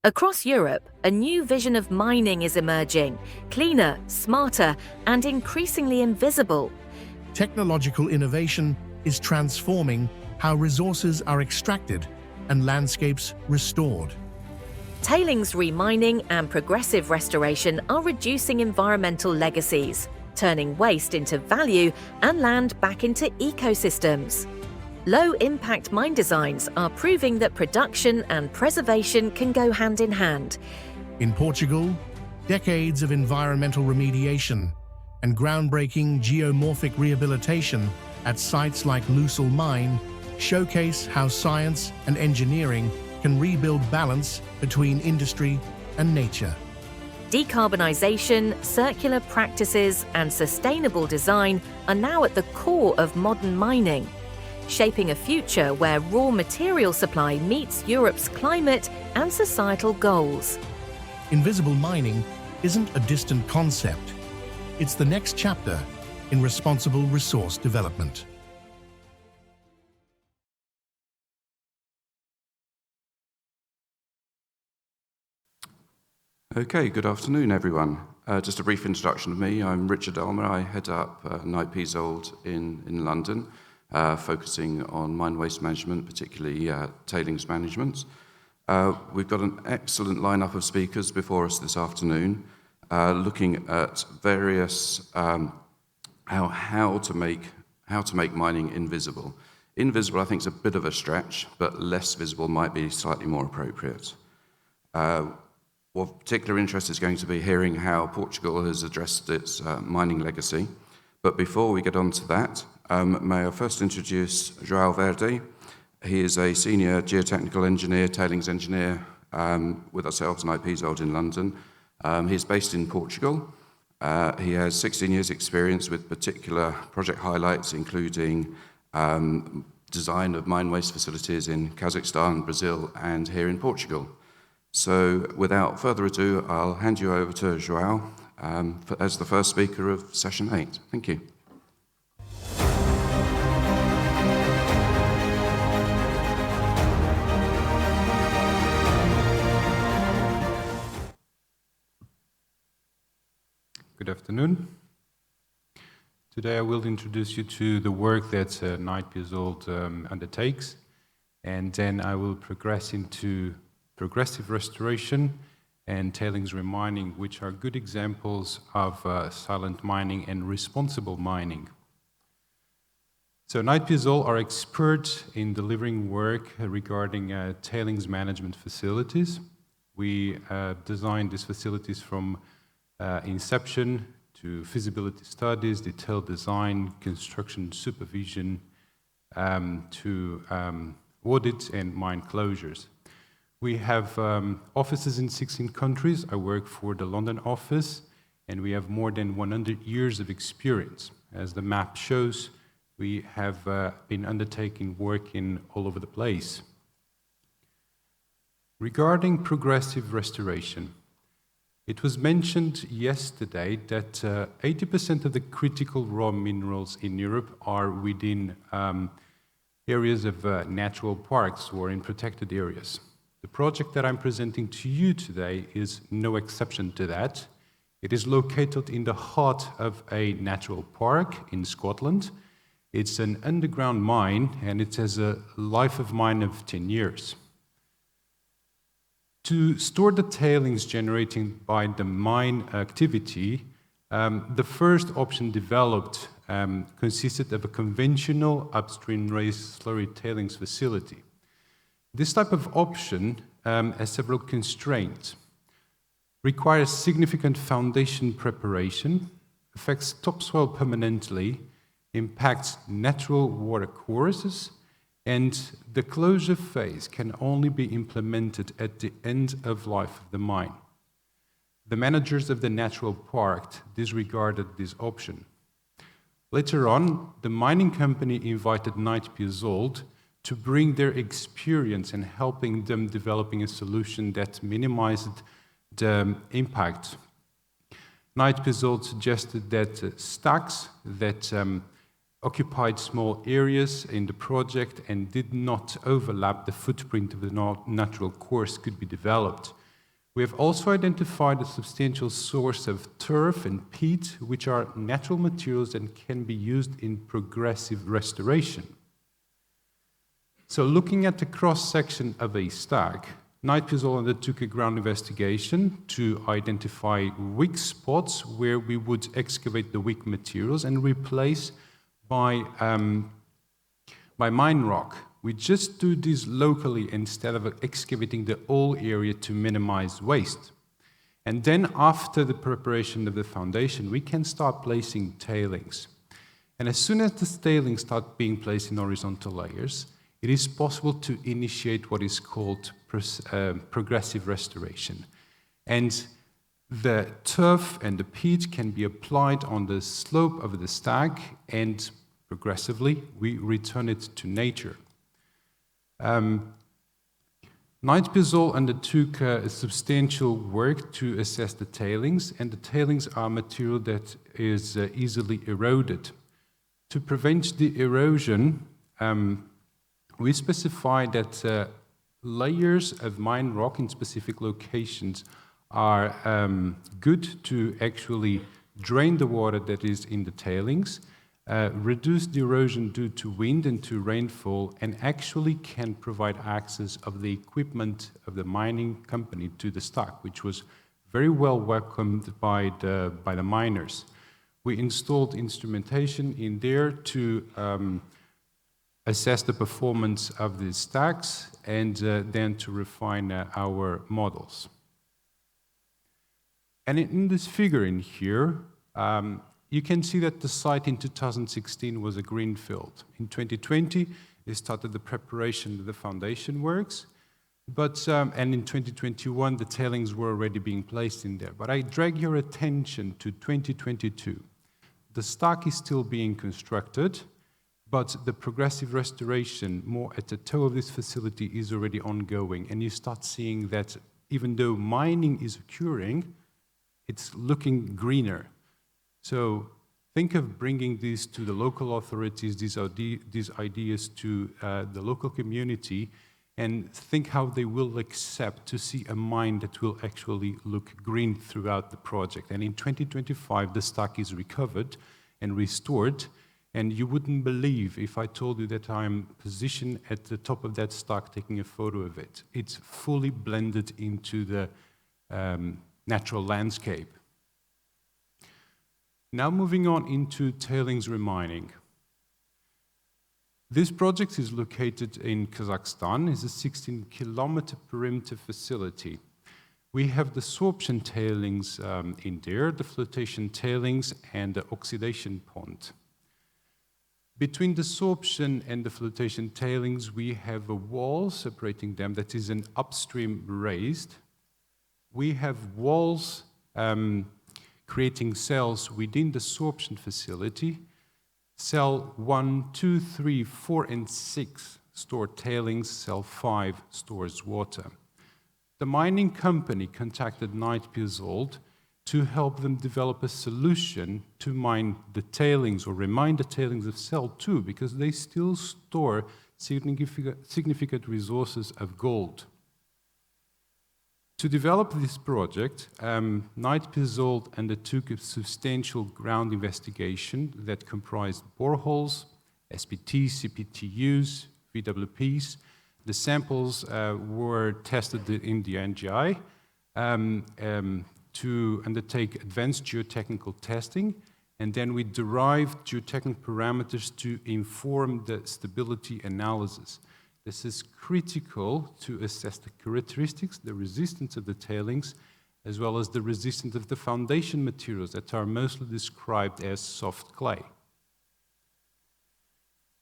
Across Europe, a new vision of mining is emerging, cleaner, smarter, and increasingly invisible. Technological innovation is transforming how resources are extracted and landscapes restored. Tailings remining and progressive restoration are reducing environmental legacies, turning waste into value and land back into ecosystems. Low-impact mine designs are proving that production and preservation can go hand in hand. In Portugal, decades of environmental remediation and groundbreaking geomorphic rehabilitation at sites like Lusul Mine showcase how science and engineering can rebuild balance between industry and nature. Decarbonisation, circular practices, and sustainable design are now at the core of modern mining, shaping a future where raw material supply meets Europe's climate and societal goals. Invisible mining isn't a distant concept. It's the next chapter in responsible resource development. Okay, good afternoon, everyone. Just a brief introduction of me. I'm Richard Elmer. I head up Knight Piésold in London, focusing on mine waste management, particularly tailings management. We've got an excellent lineup of speakers before us this afternoon, looking at various how to make mining invisible. Invisible, I think, is a bit of a stretch, but less visible might be slightly more appropriate. Of particular interest is going to be hearing how Portugal has addressed its mining legacy. But before we get on to that, may I first introduce João Verde. He is a senior geotechnical engineer, tailings engineer with ourselves, Knight Piésold in London. He's based in Portugal. He has 16 years experience with particular project highlights, including design of mine waste facilities in Kazakhstan, Brazil, and here in Portugal. So without further ado, I'll hand you over to João as the first speaker of session 8. Thank you. Good afternoon. Today I will introduce you to the work that Knight Piésold undertakes, and then I will progress into progressive restoration and tailings remining, which are good examples of silent mining and responsible mining. So Knight Piésold are experts in delivering work regarding tailings management facilities. We design these facilities from inception to feasibility studies, detailed design, construction supervision, to audits and mine closures. We have offices in 16 countries. I work for the London office, and we have more than 100 years of experience. As the map shows, we have been undertaking work in all over the place. Regarding progressive restoration, it was mentioned yesterday that 80% of the critical raw minerals in Europe are within areas of natural parks or in protected areas. The project that I'm presenting to you today is no exception to that. It is located in the heart of a natural park in Scotland. It's an underground mine, and it has a life of mine of 10 years. To store the tailings generated by the mine activity, the first option developed consisted of a conventional upstream raised slurry tailings facility. This type of option has several constraints, requires significant foundation preparation, affects topsoil permanently, impacts natural water courses, and the closure phase can only be implemented at the end of life of the mine. The managers of the natural park disregarded this option. Later on, the mining company invited Knight Piésold to bring their experience in helping them developing a solution that minimized the impact. Knight Piésold suggested that stacks that occupied small areas in the project and did not overlap the footprint of the natural course could be developed. We have also identified a substantial source of turf and peat, which are natural materials and can be used in progressive restoration. So looking at the cross-section of a stack, Knight Piazzol undertook a ground investigation to identify weak spots where we would excavate the weak materials and replace by mine rock. We just do this locally instead of excavating the whole area to minimize waste. And then after the preparation of the foundation, we can start placing tailings. And as soon as the tailings start being placed in horizontal layers, it is possible to initiate what is called progressive restoration. And the turf and the peat can be applied on the slope of the stack, and progressively we return it to nature. Knight Piazzol undertook a substantial work to assess the tailings, and the tailings are material that is easily eroded. To prevent the erosion, we specify that layers of mine rock in specific locations are good to actually drain the water that is in the tailings, reduce the erosion due to wind and to rainfall, and actually can provide access of the equipment of the mining company to the stack, which was very well welcomed by the miners. We installed instrumentation in there to assess the performance of the stacks and then to refine our models. And in this figure in here, you can see that the site in 2016 was a greenfield. In 2020, they started the preparation of the foundation works, and in 2021, the tailings were already being placed in there. But I drag your attention to 2022. The stack is still being constructed, but the progressive restoration, more at the toe of this facility, is already ongoing. And you start seeing that even though mining is occurring, it's looking greener. So think of bringing these to the local authorities, these ideas to the local community, and think how they will accept to see a mine that will actually look green throughout the project. And in 2025, the stack is recovered and restored, and you wouldn't believe if I told you that I'm positioned at the top of that stack taking a photo of it. It's fully blended into the natural landscape. Now moving on into tailings remining. This project is located in Kazakhstan. It's a 16-kilometer perimeter facility. We have the sorption tailings in there, the flotation tailings, and the oxidation pond. Between the sorption and the flotation tailings, we have a wall separating them that is an upstream raised. We have walls creating cells within the sorption facility. Cell 1, 2, 3, 4, and 6 store tailings. Cell 5 stores water. The mining company contacted Knight Piazzol to help them develop a solution to mine the tailings or remine the tailings of Cell 2, because they still store significant resources of gold. To develop this project, Knight Piazzol undertook a substantial ground investigation that comprised boreholes, SPTs, CPTUs, VWPs. The samples were tested in the NGI to undertake advanced geotechnical testing, and then we derived geotechnical parameters to inform the stability analysis. This is critical to assess the characteristics, the resistance of the tailings, as well as the resistance of the foundation materials that are mostly described as soft clay.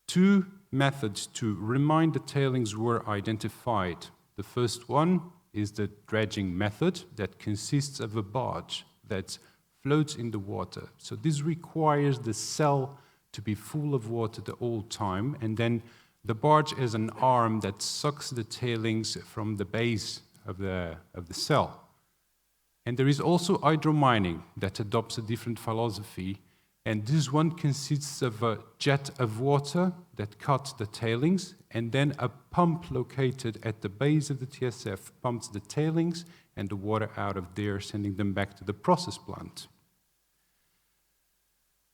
Two methods to remine the tailings were identified. The first one is the dredging method that consists of a barge that floats in the water. So this requires the cell to be full of water the whole time, and then the barge is an arm that sucks the tailings from the base of the cell. And there is also hydromining that adopts a different philosophy, and this one consists of a jet of water that cuts the tailings, and then a pump located at the base of the TSF pumps the tailings and the water out of there, sending them back to the process plant.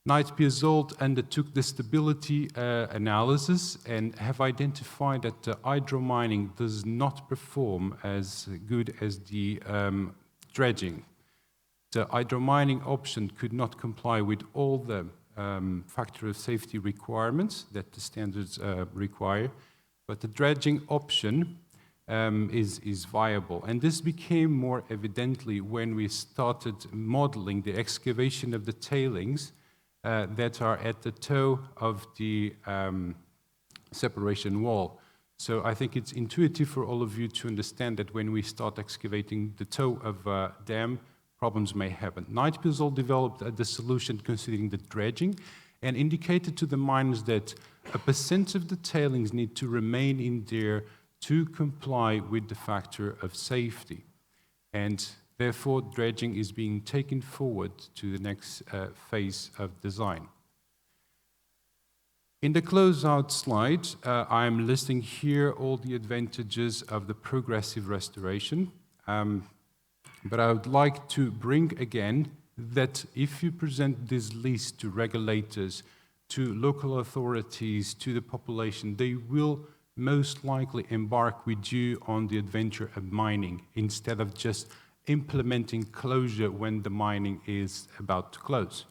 Knight Piazold undertook the stability analysis and have identified that hydromining does not perform as good as the dredging. The hydromining option could not comply with all the factor of safety requirements that the standards require, but the dredging option is viable. And this became more evidently when we started modeling the excavation of the tailings that are at the toe of the separation wall. So I think it's intuitive for all of you to understand that when we start excavating the toe of a dam, problems may happen. Knight Piazold developed the solution considering the dredging and indicated to the miners that a percent of the tailings need to remain in there to comply with the factor of safety. And therefore, dredging is being taken forward to the next phase of design. In the closeout slide, I'm listing here all the advantages of the progressive restoration. But I would like to bring again that if you present this list to regulators, to local authorities, to the population, they will most likely embark with you on the adventure of mining instead of just implementing closure when the mining is about to close.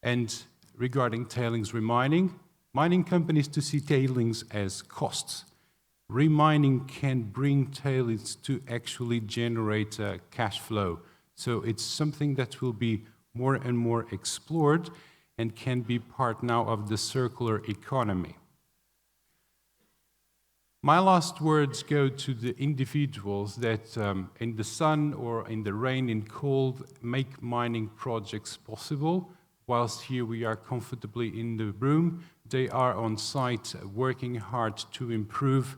And regarding tailings remining, mining companies to see tailings as costs. Remining can bring tailings to actually generate cash flow. So it's something that will be more and more explored and can be part now of the circular economy. My last words go to the individuals that in the sun or in the rain, in cold, make mining projects possible. Whilst here we are comfortably in the room, they are on site working hard to improve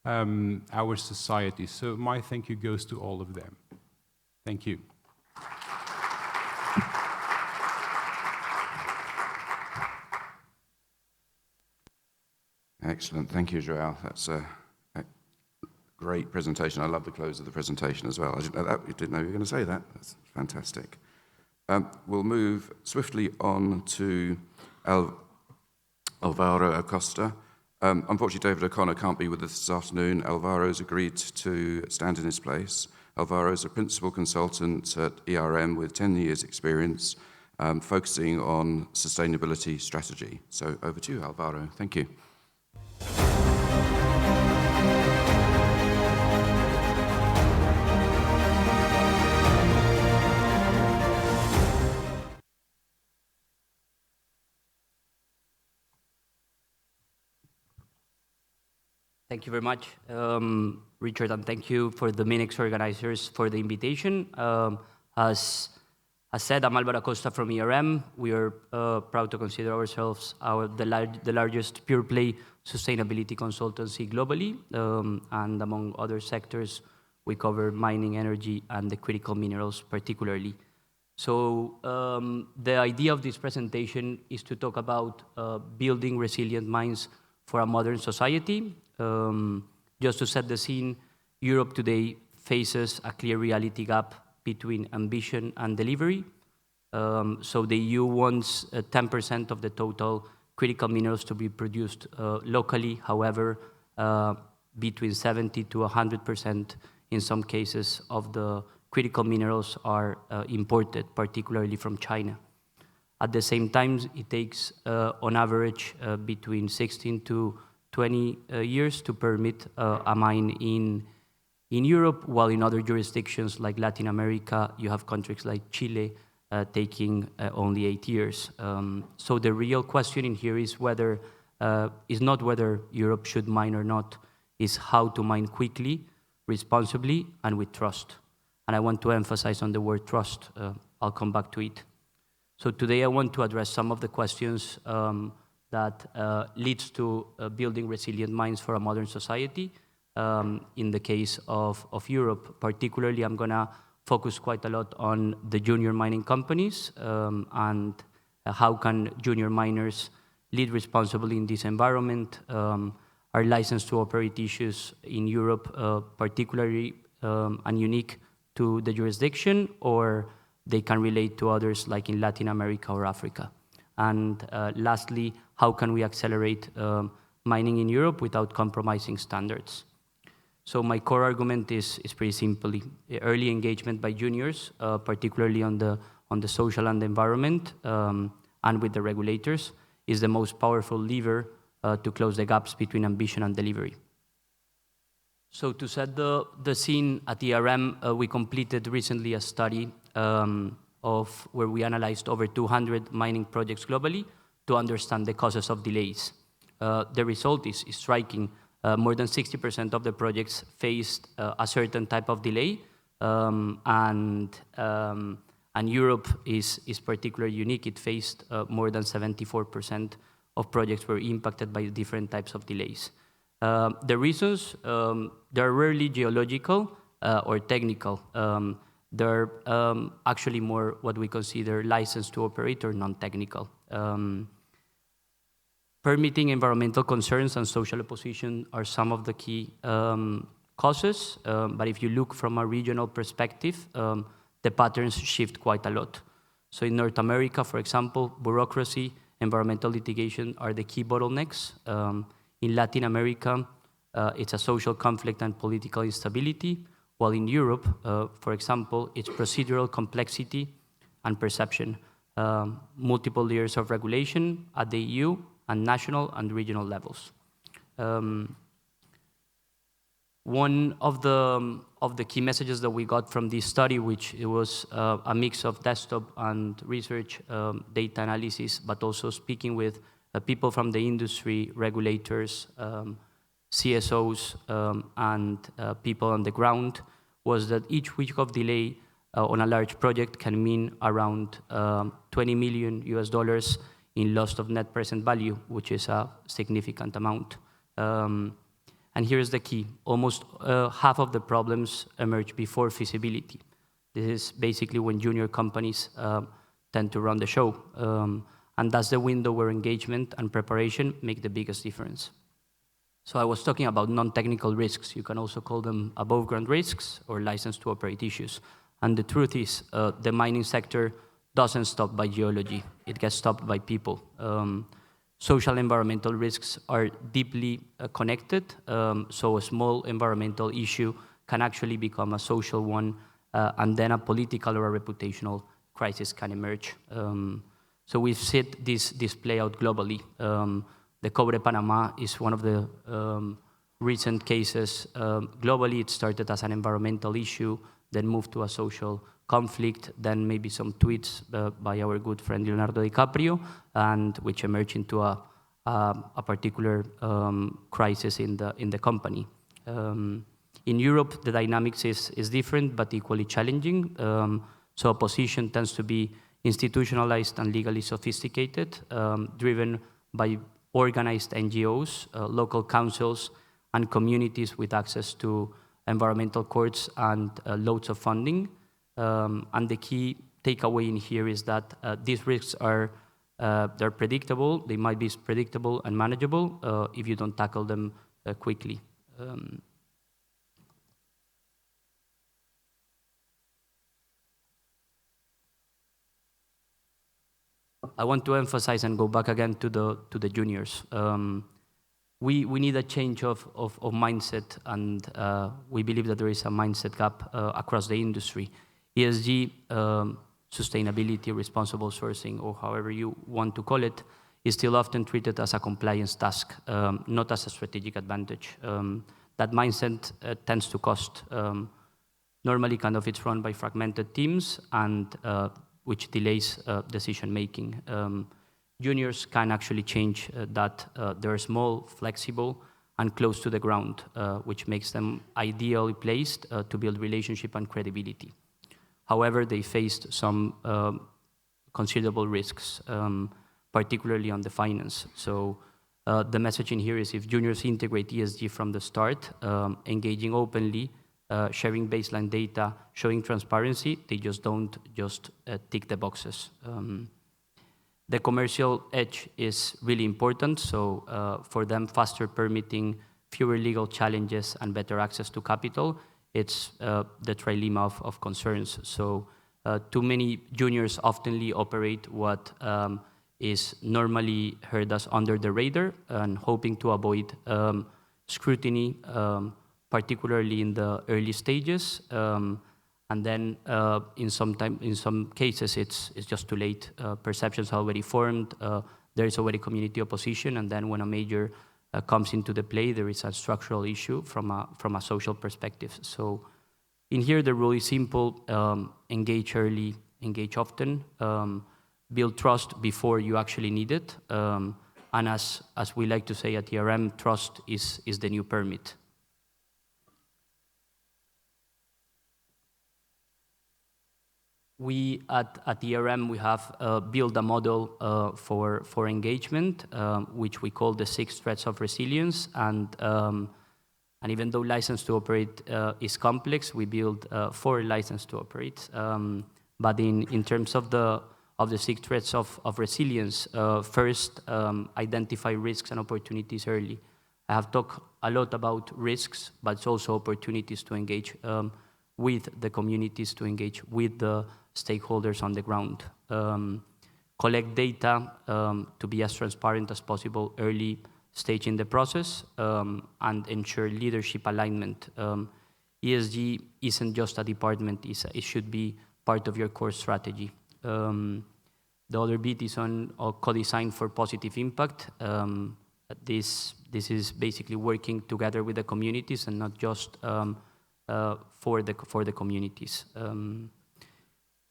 our society. So my thank you goes to all of them. Thank you. Excellent. Thank you, João. That's a great presentation. I love the close of the presentation as well. I didn't know that. You didn't know you were going to say that. That's fantastic. We'll move swiftly on to Alvaro Acosta. Unfortunately, David O'Connor can't be with us this afternoon. Alvaro's agreed to stand in his place. Alvaro is a principal consultant at ERM with 10 years' experience, focusing on sustainability strategy. So over to you, Alvaro. Thank you. Thank you very much, Richard, and thank you for the MINEX organizers for the invitation. As said, I'm Alvaro Acosta from ERM. We are proud to consider ourselves the largest pure-play sustainability consultancy globally, and among other sectors, we cover mining, energy, and the critical minerals particularly. So the idea of this presentation is to talk about building resilient mines for a modern society. Just to set the scene, Europe today faces a clear reality gap between ambition and delivery. So the EU wants 10% of the total critical minerals to be produced locally. However, between 70 to 100% in some cases of the critical minerals are imported, particularly from China. At the same time, it takes on average between 16 to 20 years to permit a mine in Europe, while in other jurisdictions like Latin America, you have countries like Chile taking only 8 years. So the real question in here is not whether Europe should mine or not, is how to mine quickly, responsibly, and with trust. And I want to emphasize on the word trust. I'll come back to it. So today I want to address some of the questions that leads to building resilient mines for a modern society. In the case of Europe, particularly, I'm going to focus quite a lot on the junior mining companies and how can junior miners lead responsibly in this environment. Our license to operate issues in Europe, particularly and unique to the jurisdiction, or they can relate to others like in Latin America or Africa. And lastly, how can we accelerate mining in Europe without compromising standards? So my core argument is pretty simply early engagement by juniors, particularly on the social and the environment, and with the regulators, is the most powerful lever to close the gaps between ambition and delivery. So to set the scene at ERM, we completed recently a study of where we analyzed over 200 mining projects globally to understand the causes of delays. The result is striking. More than 60% of the projects faced a certain type of delay, and Europe is particularly unique. It faced more than 74% of projects were impacted by different types of delays. The reasons, they're rarely geological or technical. They're actually more what we consider license to operate or non-technical. Permitting, environmental concerns, and social opposition are some of the key causes, but if you look from a regional perspective, the patterns shift quite a lot. So in North America, for example, bureaucracy, environmental litigation are the key bottlenecks. In Latin America, it's a social conflict and political instability, while in Europe, for example, it's procedural complexity and perception, multiple layers of regulation at the EU and national and regional levels. One of the key messages that we got from this study, which it was a mix of desktop and research data analysis, but also speaking with people from the industry, regulators, CSOs, and people on the ground, was that each week of delay on a large project can mean around $20 million in loss of net present value, which is a significant amount. And here's the key. Almost half of the problems emerge before feasibility. This is basically when junior companies tend to run the show. And that's the window where engagement and preparation make the biggest difference. So I was talking about non-technical risks. You can also call them above-ground risks or license to operate issues. And the truth is, the mining sector doesn't stop by geology. It gets stopped by people. Social environmental risks are deeply connected, so a small environmental issue can actually become a social one, and then a political or a reputational crisis can emerge. So we've seen this play out globally. The Cobre Panama is one of the recent cases. Globally, it started as an environmental issue, then moved to a social conflict, then maybe some tweets by our good friend Leonardo DiCaprio, and which emerged into a particular crisis in the company. In Europe, the dynamics is different, but equally challenging. So opposition tends to be institutionalized and legally sophisticated, driven by organized NGOs, local councils, and communities with access to environmental courts and loads of funding. And the key takeaway in here is that these risks are they're predictable. They might be predictable and manageable if you don't tackle them quickly. I want to emphasize and go back again to the juniors. We need a change of mindset, and we believe that there is a mindset gap across the industry. ESG, sustainability, responsible sourcing, or however you want to call it, is still often treated as a compliance task, not as a strategic advantage. That mindset tends to cost. Normally, kind of, it's run by fragmented teams, and which delays decision-making. Juniors can actually change that. They're small, flexible, and close to the ground, which makes them ideally placed to build relationship and credibility. However, they faced some considerable risks, particularly on the finance. So the message in here is if juniors integrate ESG from the start, engaging openly, sharing baseline data, showing transparency, they just don't just tick the boxes. The commercial edge is really important. So for them, faster permitting, fewer legal challenges, and better access to capital it's the trilemma of concerns. So too many juniors oftenly operate what is normally heard as under the radar and hoping to avoid scrutiny, particularly in the early stages. And then in some cases, it's just too late. Perceptions are already formed. There is already community opposition. And then when a major comes into the play, there is a structural issue from a social perspective. So in here, the rule is simple. Engage early, engage often. Build trust before you actually need it. And as we like to say at ERM, trust is the new permit. We at ERM, we have built a model for engagement, which we call the 6 threads of resilience. And even though license to operate is complex, we build 4 license to operate. But in terms of the 6 threads of resilience, first, identify risks and opportunities early. I have talked a lot about risks, but it's also opportunities to engage with the communities, to engage with the stakeholders on the ground. Collect data to be as transparent as possible early stage in the process, and ensure leadership alignment. ESG isn't just a department, it should be part of your core strategy. The other bit is on co-design for positive impact. This is basically working together with the communities and not just for the communities.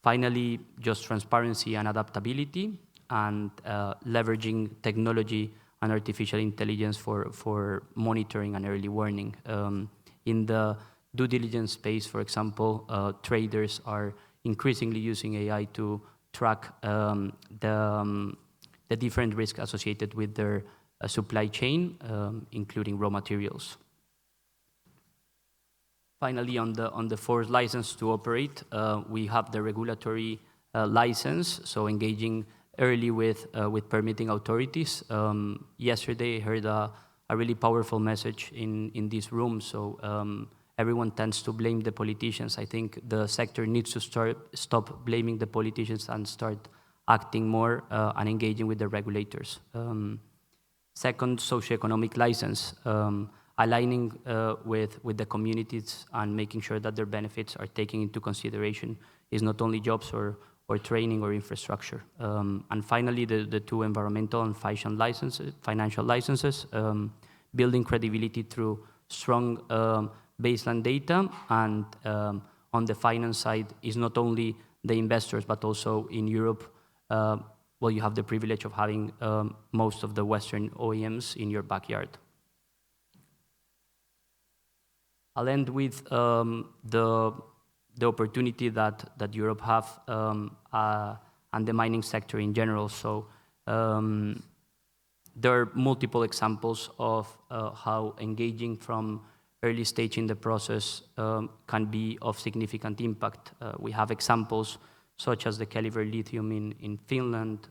Finally, just transparency and adaptability, and leveraging technology and artificial intelligence for monitoring and early warning. In the due diligence space, for example, traders are increasingly using AI to track the different risks associated with their supply chain, including raw materials. Finally, on the 4th license to operate, we have the regulatory license, so engaging early with permitting authorities. Yesterday, I heard a really powerful message in this room. So everyone tends to blame the politicians. I think the sector needs to stop blaming the politicians and start acting more and engaging with the regulators. Second, socioeconomic license. Aligning with the communities and making sure that their benefits are taken into consideration is not only jobs or training or infrastructure. And finally, the 2 environmental and financial licenses, building credibility through strong baseline data. And on the finance side is not only the investors, but also in Europe, well, you have the privilege of having most of the Western OEMs in your backyard. I'll end with the opportunity that Europe have and the mining sector in general. So there are multiple examples of how engaging from early stage in the process can be of significant impact. We have examples such as the Keliber lithium in Finland,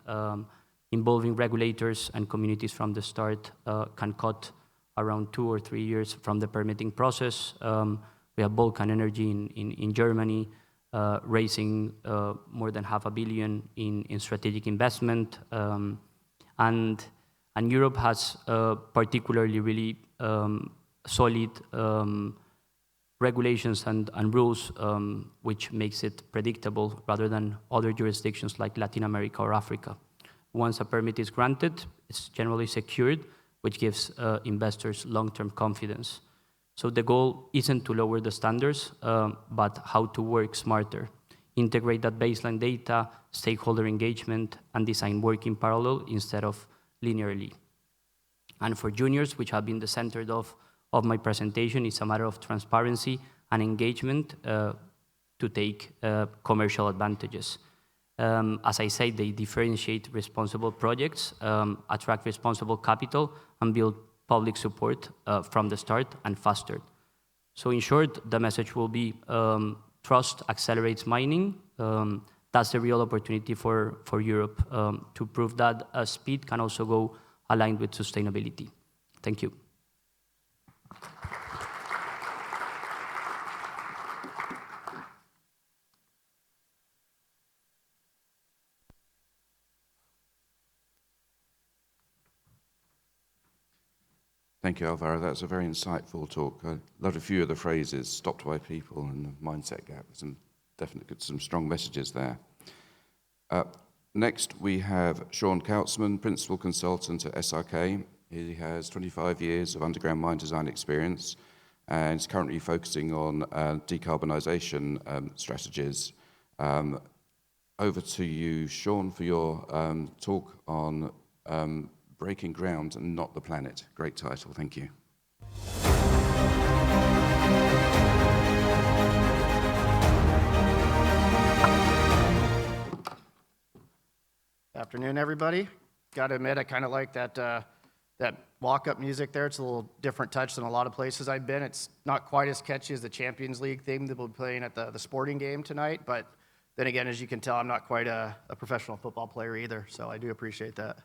involving regulators and communities from the start can cut around 2 or 3 years from the permitting process. We have Vulcan Energy in Germany, raising more than $500 million in strategic investment. And Europe has particularly really solid regulations and rules, which makes it predictable rather than other jurisdictions like Latin America or Africa. Once a permit is granted, it's generally secured, which gives investors long-term confidence. So the goal isn't to lower the standards, but how to work smarter, integrate that baseline data, stakeholder engagement, and design work in parallel instead of linearly. And for juniors, which have been the center of my presentation, it's a matter of transparency and engagement to take commercial advantages. As I say, they differentiate responsible projects, attract responsible capital, and build public support from the start and faster. So in short, the message will be trust accelerates mining. That's the real opportunity for Europe to prove that speed can also go aligned with sustainability. Thank you. Thank you, Alvaro. That was a very insightful talk. I loved a few of the phrases, stopped by people and the mindset gap. Some definitely some strong messages there. Next, we have Sean Kautzman, Principal Consultant at SRK. He has 25 years of underground mine design experience and is currently focusing on decarbonisation strategies. Over to you, Sean, for your talk on breaking ground and not the planet. Great title, thank you. Afternoon, everybody. Got to admit, I kind of like that walk-up music there. It's a little different touch than a lot of places I've been. It's not quite as catchy as the Champions League theme that we'll be playing at the sporting game tonight, but then again, as you can tell, I'm not quite a professional football player either, so I do appreciate that.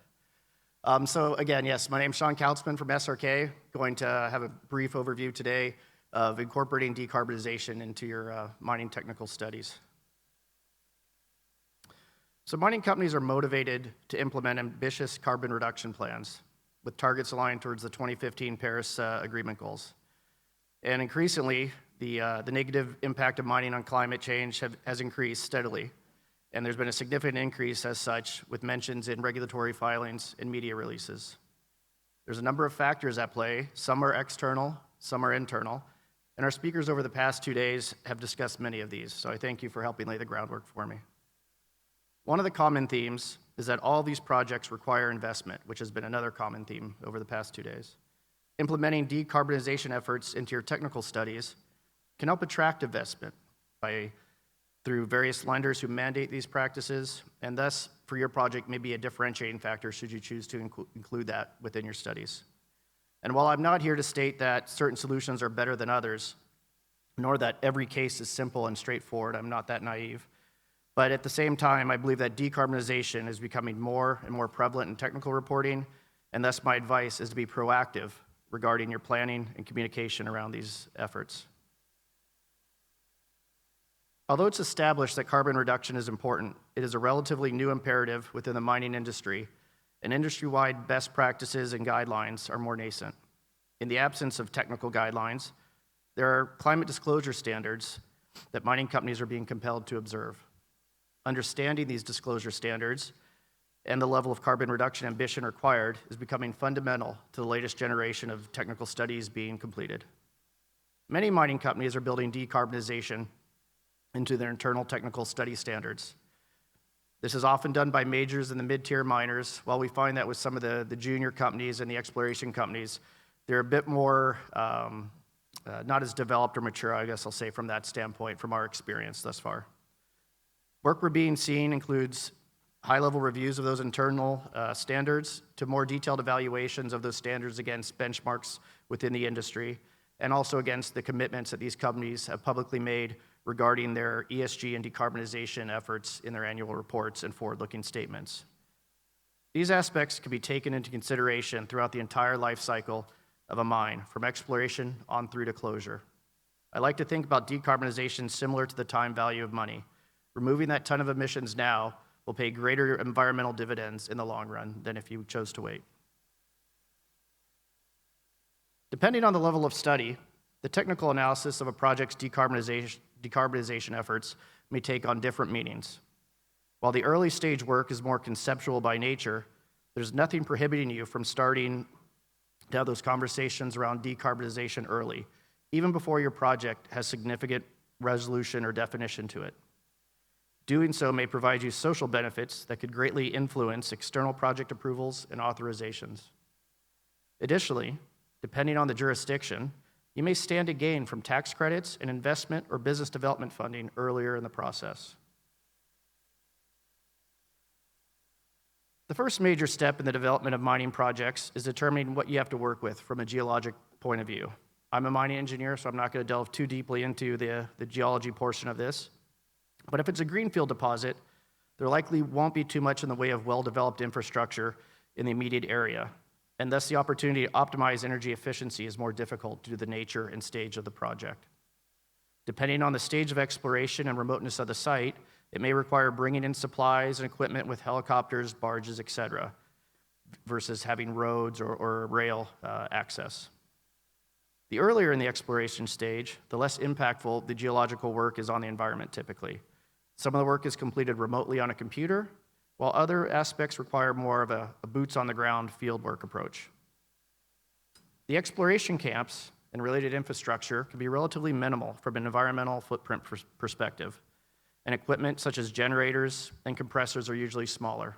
So again, yes, my name's Sean Kautzman from SRK. Going to have a brief overview today of incorporating decarbonization into your mining technical studies. So mining companies are motivated to implement ambitious carbon reduction plans with targets aligned towards the 2015 Paris Agreement goals. And increasingly, the negative impact of mining on climate change has increased steadily. And there's been a significant increase as such with mentions in regulatory filings and media releases. There's a number of factors at play. Some are external, some are internal. And our speakers over the past 2 days have discussed many of these. So I thank you for helping lay the groundwork for me. One of the common themes is that all these projects require investment, which has been another common theme over the past 2 days. Implementing decarbonization efforts into your technical studies can help attract investment through various lenders who mandate these practices, and thus, for your project, may be a differentiating factor should you choose to include that within your studies. And while I'm not here to state that certain solutions are better than others, nor that every case is simple and straightforward, I'm not that naive, but at the same time, I believe that decarbonization is becoming more and more prevalent in technical reporting, and thus my advice is to be proactive regarding your planning and communication around these efforts. Although it's established that carbon reduction is important, it is a relatively new imperative within the mining industry, and industry-wide best practices and guidelines are more nascent. In the absence of technical guidelines, there are climate disclosure standards that mining companies are being compelled to observe. Understanding these disclosure standards and the level of carbon reduction ambition required is becoming fundamental to the latest generation of technical studies being completed. Many mining companies are building decarbonization into their internal technical study standards. This is often done by majors and the mid-tier miners, while we find that with some of the junior companies and the exploration companies, they're a bit more not as developed or mature, I guess I'll say, from that standpoint, from our experience thus far. Work we're being seen includes high-level reviews of those internal standards to more detailed evaluations of those standards against benchmarks within the industry, and also against the commitments that these companies have publicly made regarding their ESG and decarbonization efforts in their annual reports and forward-looking statements. These aspects can be taken into consideration throughout the entire life cycle of a mine, from exploration on through to closure. I like to think about decarbonization similar to the time value of money. Removing that ton of emissions now will pay greater environmental dividends in the long run than if you chose to wait. Depending on the level of study, the technical analysis of a project's decarbonization efforts may take on different meanings. While the early stage work is more conceptual by nature, there's nothing prohibiting you from starting to have those conversations around decarbonization early, even before your project has significant resolution or definition to it. Doing so may provide you social benefits that could greatly influence external project approvals and authorizations. Additionally, depending on the jurisdiction, you may stand to gain from tax credits and investment or business development funding earlier in the process. The first major step in the development of mining projects is determining what you have to work with from a geologic point of view. I'm a mining engineer, so I'm not going to delve too deeply into the geology portion of this. But if it's a greenfield deposit, there likely won't be too much in the way of well-developed infrastructure in the immediate area, and thus the opportunity to optimize energy efficiency is more difficult due to the nature and stage of the project. Depending on the stage of exploration and remoteness of the site, it may require bringing in supplies and equipment with helicopters, barges, etc. versus having roads or rail access. The earlier in the exploration stage, the less impactful the geological work is on the environment typically. Some of the work is completed remotely on a computer, while other aspects require more of a boots-on-the-ground fieldwork approach. The exploration camps and related infrastructure can be relatively minimal from an environmental footprint perspective, and equipment such as generators and compressors are usually smaller.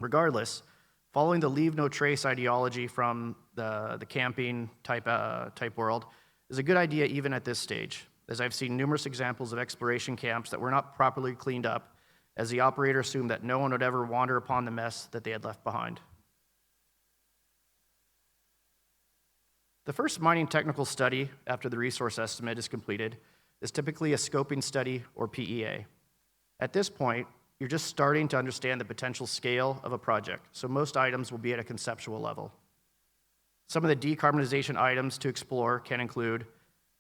Regardless, following the leave no trace ideology from the camping type world is a good idea even at this stage, as I've seen numerous examples of exploration camps that were not properly cleaned up, as the operator assumed that no one would ever wander upon the mess that they had left behind. The first mining technical study after the resource estimate is completed is typically a scoping study or PEA. At this point, you're just starting to understand the potential scale of a project, so most items will be at a conceptual level. Some of the decarbonization items to explore can include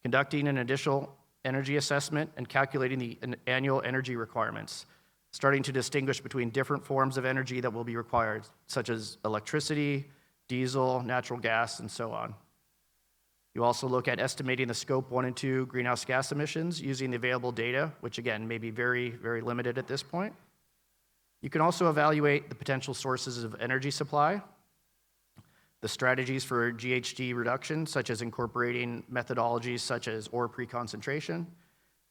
conducting an additional energy assessment and calculating the annual energy requirements, starting to distinguish between different forms of energy that will be required, such as electricity, diesel, natural gas, and so on. You also look at estimating the scope 1 and 2 greenhouse gas emissions using the available data, which again may be very, very limited at this point. You can also evaluate the potential sources of energy supply, the strategies for GHG reduction, such as incorporating methodologies such as ore pre-concentration,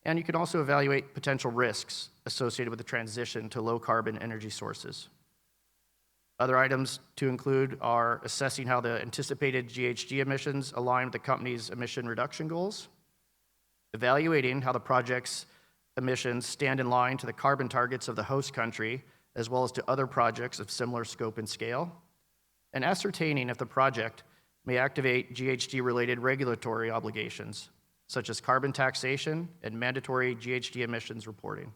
and you can also evaluate potential risks associated with the transition to low carbon energy sources. Other items to include are assessing how the anticipated GHG emissions align with the company's emission reduction goals, evaluating how the project's emissions stand in line to the carbon targets of the host country, as well as to other projects of similar scope and scale, and ascertaining if the project may activate GHG-related regulatory obligations, such as carbon taxation and mandatory GHG emissions reporting.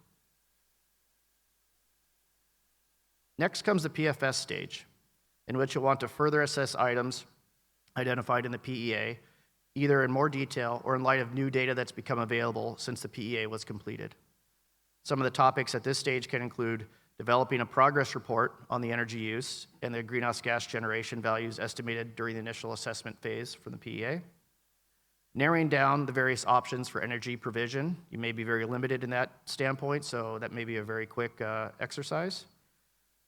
Next comes the PFS stage, in which you'll want to further assess items identified in the PEA, either in more detail or in light of new data that's become available since the PEA was completed. Some of the topics at this stage can include developing a progress report on the energy use and the greenhouse gas generation values estimated during the initial assessment phase from the PEA, narrowing down the various options for energy provision. You may be very limited in that standpoint, so that may be a very quick exercise.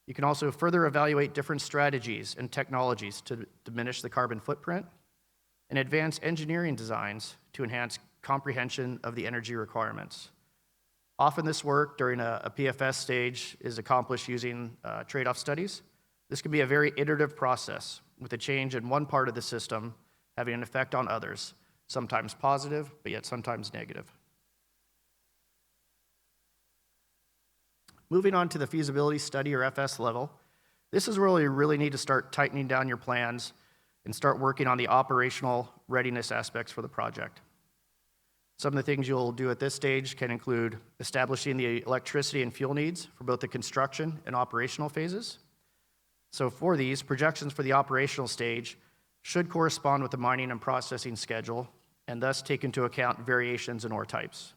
You can also further evaluate different strategies and technologies to diminish the carbon footprint and advance engineering designs to enhance comprehension of the energy requirements. Often this work during a PFS stage is accomplished using trade-off studies. This can be a very iterative process, with a change in one part of the system having an effect on others, sometimes positive, but yet sometimes negative. Moving on to the feasibility study or FS level, this is where you really need to start tightening down your plans and start working on the operational readiness aspects for the project. Some of the things you'll do at this stage can include establishing the electricity and fuel needs for both the construction and operational phases. So for these, projections for the operational stage should correspond with the mining and processing schedule and thus take into account variations in ore types.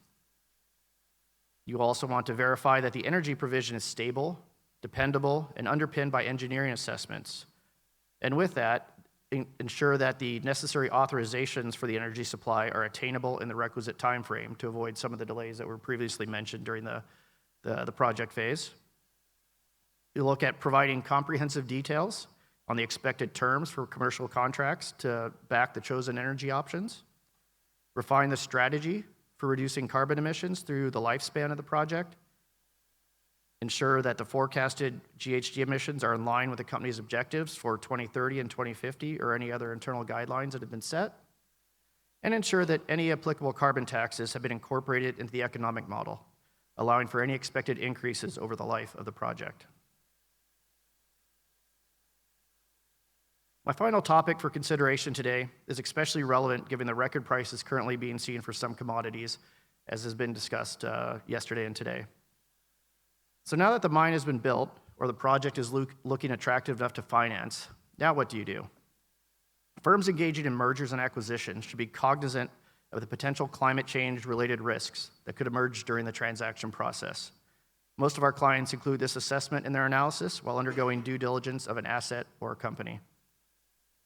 You also want to verify that the energy provision is stable, dependable, and underpinned by engineering assessments. And with that, ensure that the necessary authorizations for the energy supply are attainable in the requisite time frame to avoid some of the delays that were previously mentioned during the project phase. You look at providing comprehensive details on the expected terms for commercial contracts to back the chosen energy options. Refine the strategy for reducing carbon emissions through the lifespan of the project. Ensure that the forecasted GHG emissions are in line with the company's objectives for 2030 and 2050 or any other internal guidelines that have been set. And ensure that any applicable carbon taxes have been incorporated into the economic model, allowing for any expected increases over the life of the project. My final topic for consideration today is especially relevant given the record prices currently being seen for some commodities, as has been discussed yesterday and today. So now that the mine has been built, or the project is looking attractive enough to finance, now what do? Firms engaging in mergers and acquisitions should be cognizant of the potential climate change-related risks that could emerge during the transaction process. Most of our clients include this assessment in their analysis while undergoing due diligence of an asset or a company.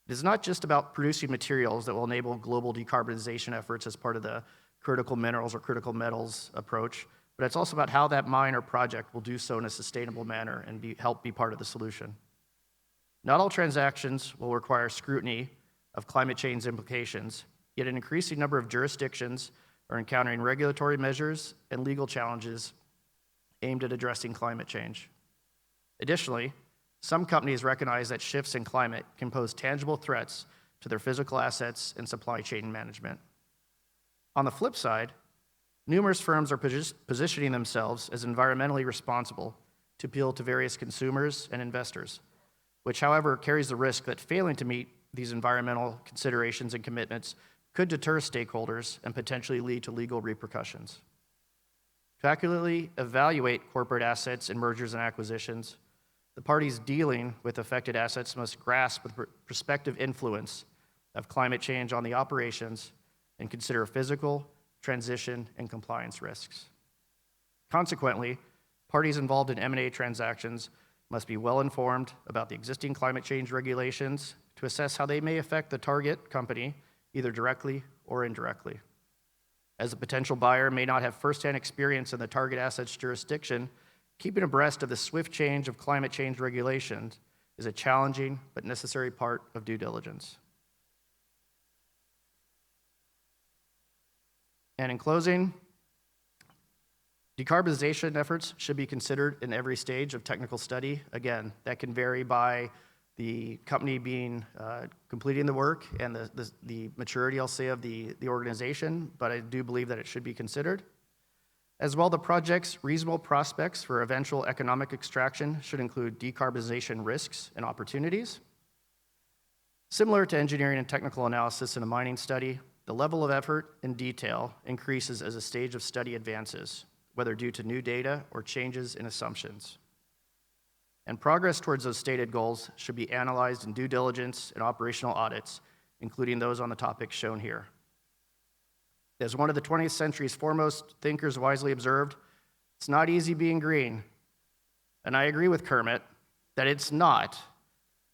It is not just about producing materials that will enable global decarbonization efforts as part of the critical minerals or critical metals approach, but it's also about how that mine or project will do so in a sustainable manner and help be part of the solution. Not all transactions will require scrutiny of climate change implications, yet an increasing number of jurisdictions are encountering regulatory measures and legal challenges aimed at addressing climate change. Additionally, some companies recognize that shifts in climate can pose tangible threats to their physical assets and supply chain management. On the flip side, numerous firms are positioning themselves as environmentally responsible to appeal to various consumers and investors, which, however, carries the risk that failing to meet these environmental considerations and commitments could deter stakeholders and potentially lead to legal repercussions. To accurately evaluate corporate assets in mergers and acquisitions, the parties dealing with affected assets must grasp the prospective influence of climate change on the operations and consider physical, transition, and compliance risks. Consequently, parties involved in M&A transactions must be well informed about the existing climate change regulations to assess how they may affect the target company, either directly or indirectly. As a potential buyer may not have firsthand experience in the target asset's jurisdiction, keeping abreast of the swift change of climate change regulations is a challenging but necessary part of due diligence. And in closing, decarbonization efforts should be considered in every stage of technical study. Again, that can vary by the company completing the work and the maturity, I'll say, of the organization, but I do believe that it should be considered. As well, the project's reasonable prospects for eventual economic extraction should include decarbonization risks and opportunities. Similar to engineering and technical analysis in a mining study, the level of effort and detail increases as a stage of study advances, whether due to new data or changes in assumptions. And progress towards those stated goals should be analyzed in due diligence and operational audits, including those on the topics shown here. As one of the 20th century's foremost thinkers wisely observed, it's not easy being green. And I agree with Kermit that it's not,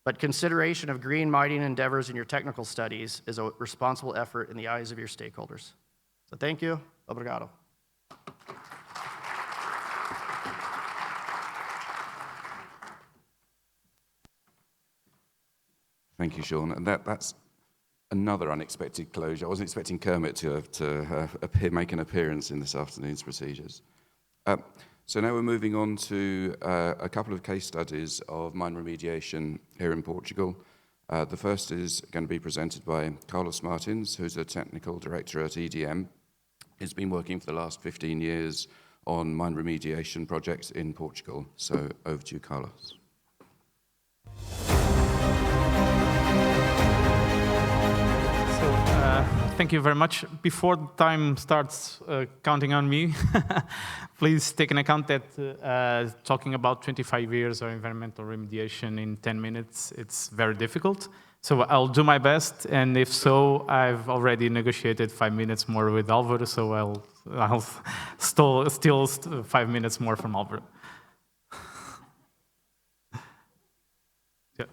but consideration of green mining endeavors in your technical studies is a responsible effort in the eyes of your stakeholders. So thank you. Obrigado. Thank you, Sean. And that's another unexpected closure. I wasn't expecting Kermit to make an appearance in this afternoon's procedures. So now we're moving on to a couple of case studies of mine remediation here in Portugal. The first is going to be presented by Carlos Martins, who's a technical director at EDM. He's been working for the last 15 years on mine remediation projects in Portugal. So over to you, Carlos. Thank you very much. Before time starts counting on me, please take into account that talking about 25 years of environmental remediation in 10 minutes, it's very difficult. So I'll do my best, and if so, I've already negotiated 5 minutes more with Álvaro, so I'll steal 5 minutes more from Álvaro. Yeah.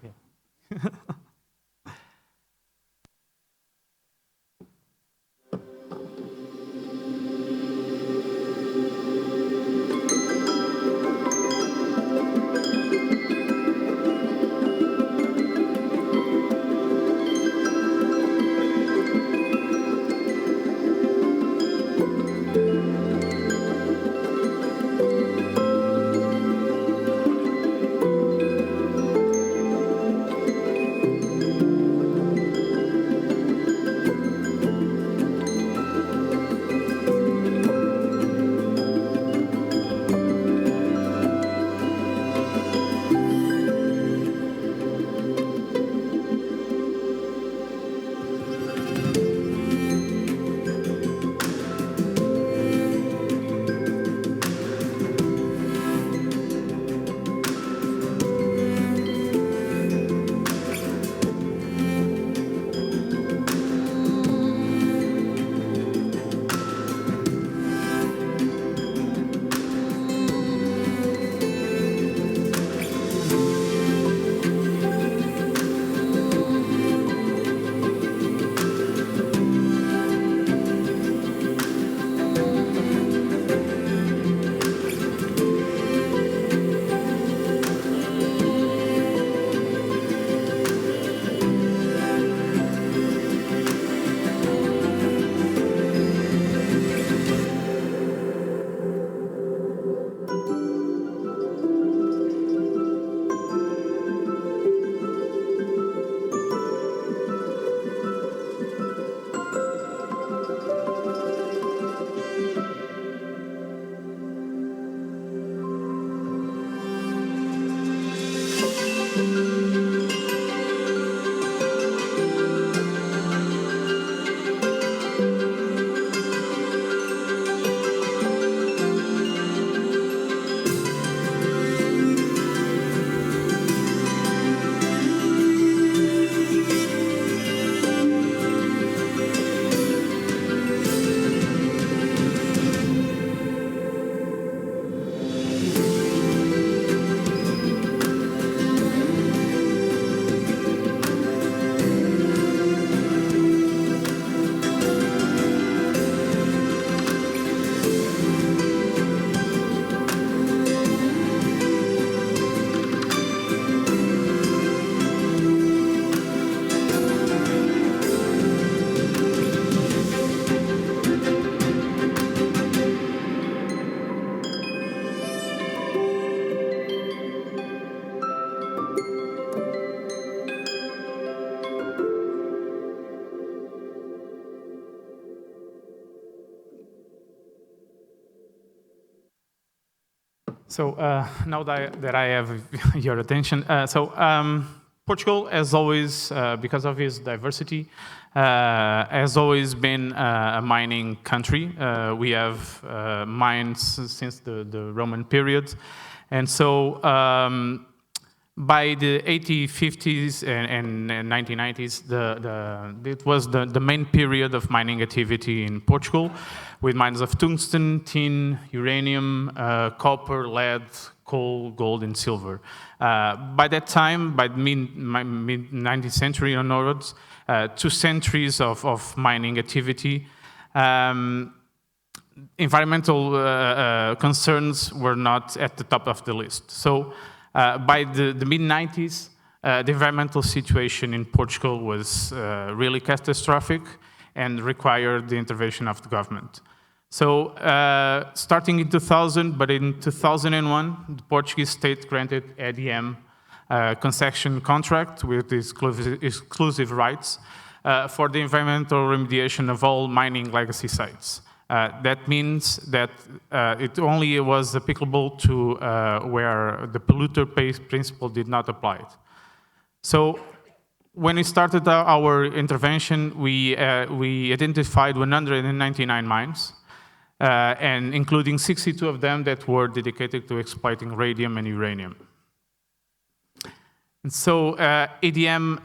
So now that I have your attention, Portugal, as always, because of its diversity, has always been a mining country. We have mines since the Roman period. And so by the 50s and 1990s, it was the main period of mining activity in Portugal, with mines of tungsten, tin, uranium, copper, lead, coal, gold, and silver. By that time, by the mid-19th century onwards, 2 centuries of mining activity, environmental concerns were not at the top of the list. So by the mid-90s, the environmental situation in Portugal was really catastrophic and required the intervention of the government. So starting in 2000, but in 2001, the Portuguese state granted ADM a concession contract with exclusive rights for the environmental remediation of all mining legacy sites. That means that it only was applicable to where the polluter pays principle did not apply. So when we started our intervention, we identified 199 mines, and including 62 of them that were dedicated to exploiting radium and uranium. And so ADM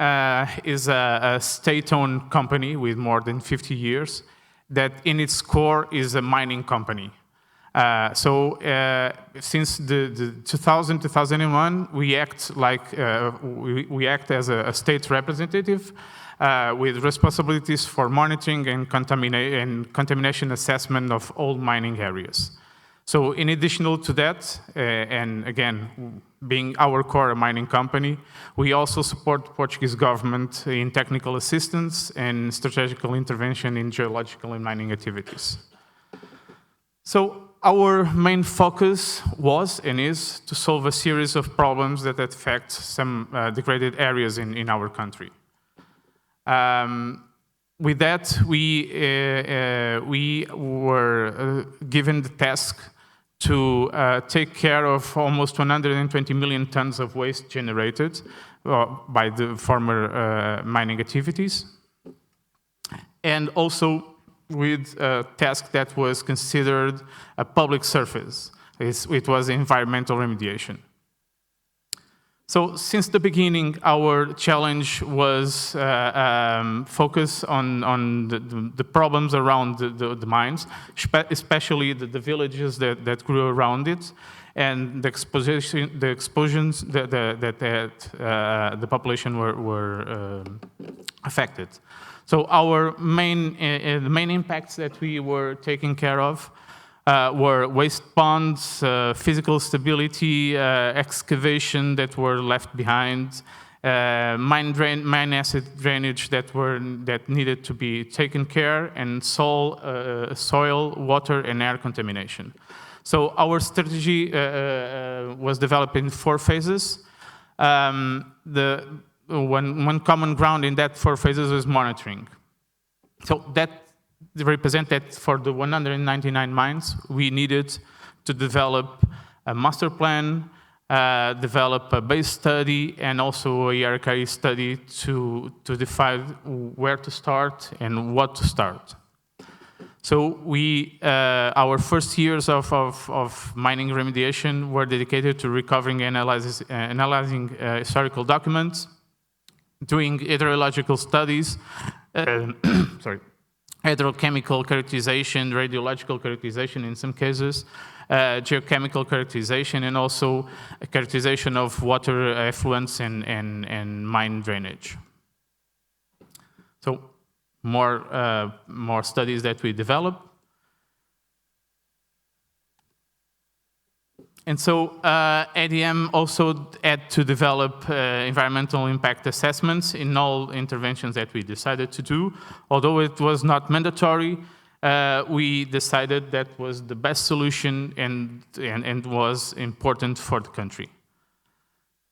is a state-owned company with more than 50 years that in its core is a mining company. Since the 2000-2001, we act as a state representative with responsibilities for monitoring and contamination assessment of all mining areas. So in addition to that, and again, being our core mining company, we also support the Portuguese government in technical assistance and strategical intervention in geological and mining activities. So our main focus was and is to solve a series of problems that affect some degraded areas in our country. With that, we were given the task to take care of almost 120 million tons of waste generated by the former mining activities, and also with a task that was considered a public service. It was environmental remediation. So since the beginning, our challenge was focus on the problems around the mines, especially the villages that grew around it, and the explosions that the population were affected. So our main impacts that we were taking care of were waste ponds, physical stability, excavation that were left behind, mine acid drainage that needed to be taken care, and soil, water, and air contamination. So our strategy was developed in 4 phases. One common ground in that 4 phases is monitoring. So that represent that for the 199 mines, we needed to develop a master plan, develop a base study, and also a hierarchy study to define where to start and what to start. So our first years of mining remediation were dedicated to recovering and analyzing historical documents, doing hydrological studies, hydrochemical characterization, radiological characterization in some cases, geochemical characterization, and also a characterization of water effluents and mine drainage. So more studies that we develop. And so ADM also had to develop environmental impact assessments in all interventions that we decided to do. Although it was not mandatory, we decided that was the best solution and was important for the country.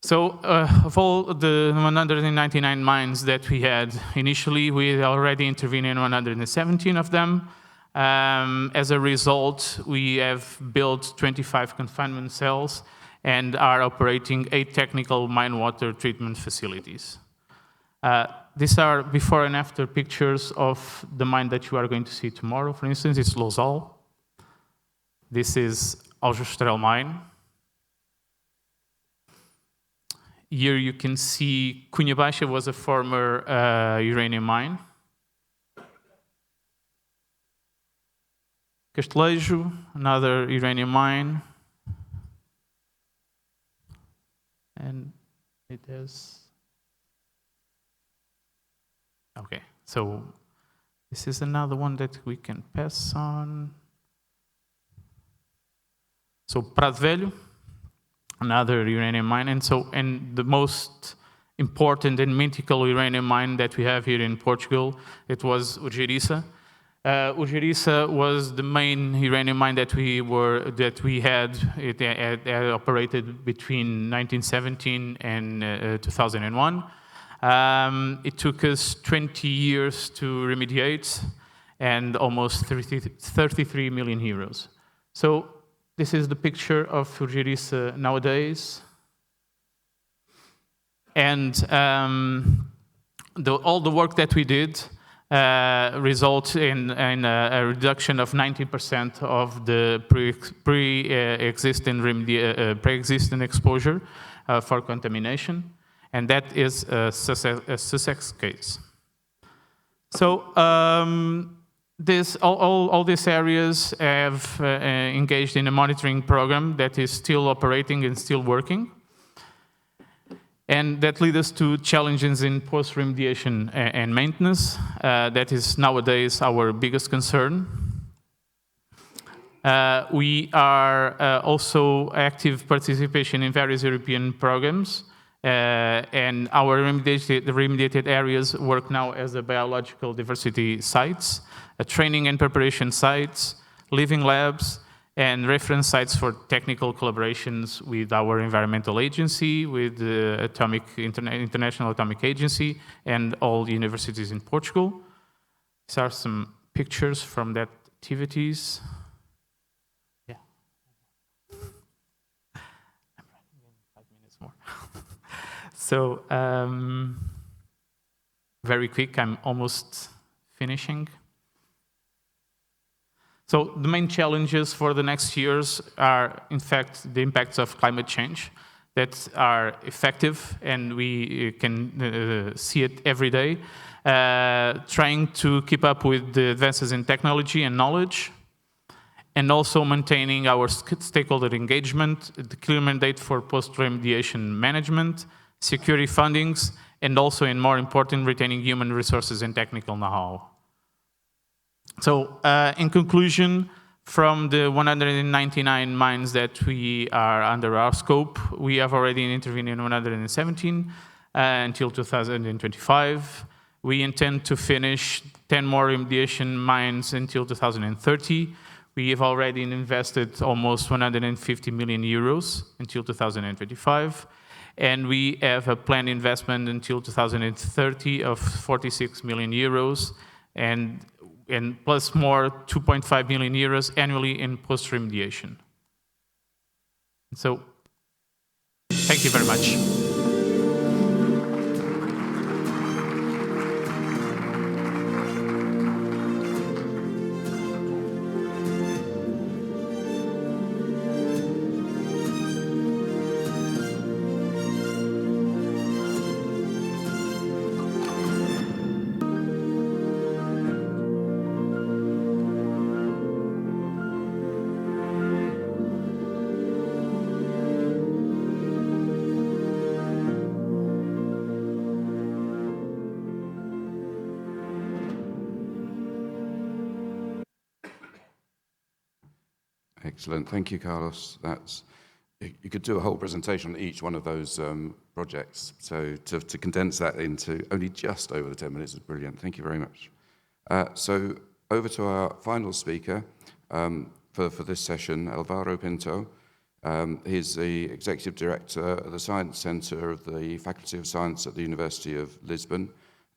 So of all the 199 mines that we had, initially we already intervened in 117 of them. As a result, we have built 25 confinement cells and are operating 8 technical mine water treatment facilities. These are before and after pictures of the mine that you are going to see tomorrow. For instance, it's Losal. This is Aljustrel mine. Here you can see Cunha Baixa was a former uranium mine. Castelejo, another uranium mine. And it has... Okay, so this is another one that we can pass on. So Prado Velho, another uranium mine, and the most important and mythical uranium mine that we have here in Portugal, it was Urgeriça. Urgeriça was the main uranium mine that we had. It had operated between 1917 and 2001. It took us 20 years to remediate and almost 33 million euros. So this is the picture of Urgeriça nowadays. And all the work that we did result in a reduction of 90% of the pre-existing exposure for contamination, and that is a success case. So all these areas have engaged in a monitoring program that is still operating and still working. And that leads us to challenges in post-remediation and maintenance. That is nowadays our biggest concern. We are also active participation in various European programs, and our remediated areas work now as a biological diversity sites, training and preparation sites, living labs, and reference sites for technical collaborations with our environmental agency, with the International Atomic Agency, and all the universities in Portugal. These are some pictures from that activities. Yeah. I'm running in 5 minutes more. So, very quick, I'm almost finishing. So the main challenges for the next years are, in fact, the impacts of climate change that are effective, and we can see it every day. Trying to keep up with the advances in technology and knowledge, and also maintaining our stakeholder engagement, the clear mandate for post-remediation management, security fundings, and also, and more important, retaining human resources and technical know-how. So, in conclusion, from the 199 mines that we are under our scope, we have already intervened in 117 until 2025. We intend to finish 10 more remediation mines until 2030. We have already invested almost 150 million euros until 2025. And we have a planned investment until 2030 of 46 million euros. And plus more 2.5 million euros annually in post-remediation. So, thank you very much. Excellent. Thank you, Carlos. You could do a whole presentation on each one of those projects. So to condense that into only just over the 10 minutes is brilliant. Thank you very much. So over to our final speaker for this session, Alvaro Pinto. He's the Executive Director of the Science Centre of the Faculty of Science at the University of Lisbon.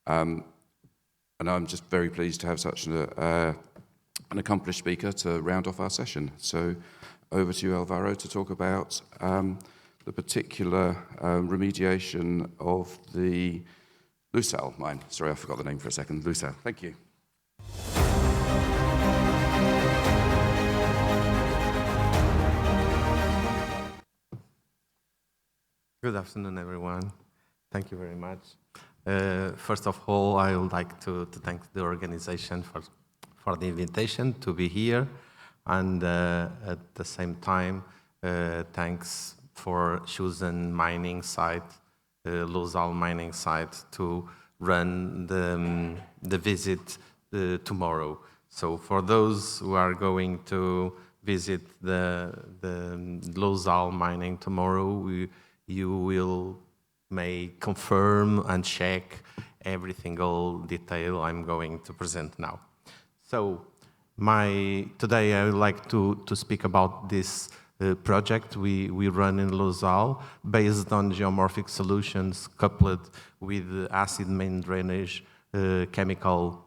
And I'm just very pleased to have such a an accomplished speaker to round off our session. So over to you, Alvaro, to talk about the particular remediation of the Lusal mine. Sorry, I forgot the name for a second. Lusal. Thank you. Good afternoon, everyone. Thank you very much. First of all, I would like to thank the organization for the invitation to be here. And at the same time, thanks for choosing mining site, Lusal mining site, to run the visit tomorrow. So for those who are going to visit the Lusal mining tomorrow, you may confirm and check every single detail I'm going to present now. So today I would like to speak about this project we run in Lusal based on geomorphic solutions coupled with acid main drainage chemical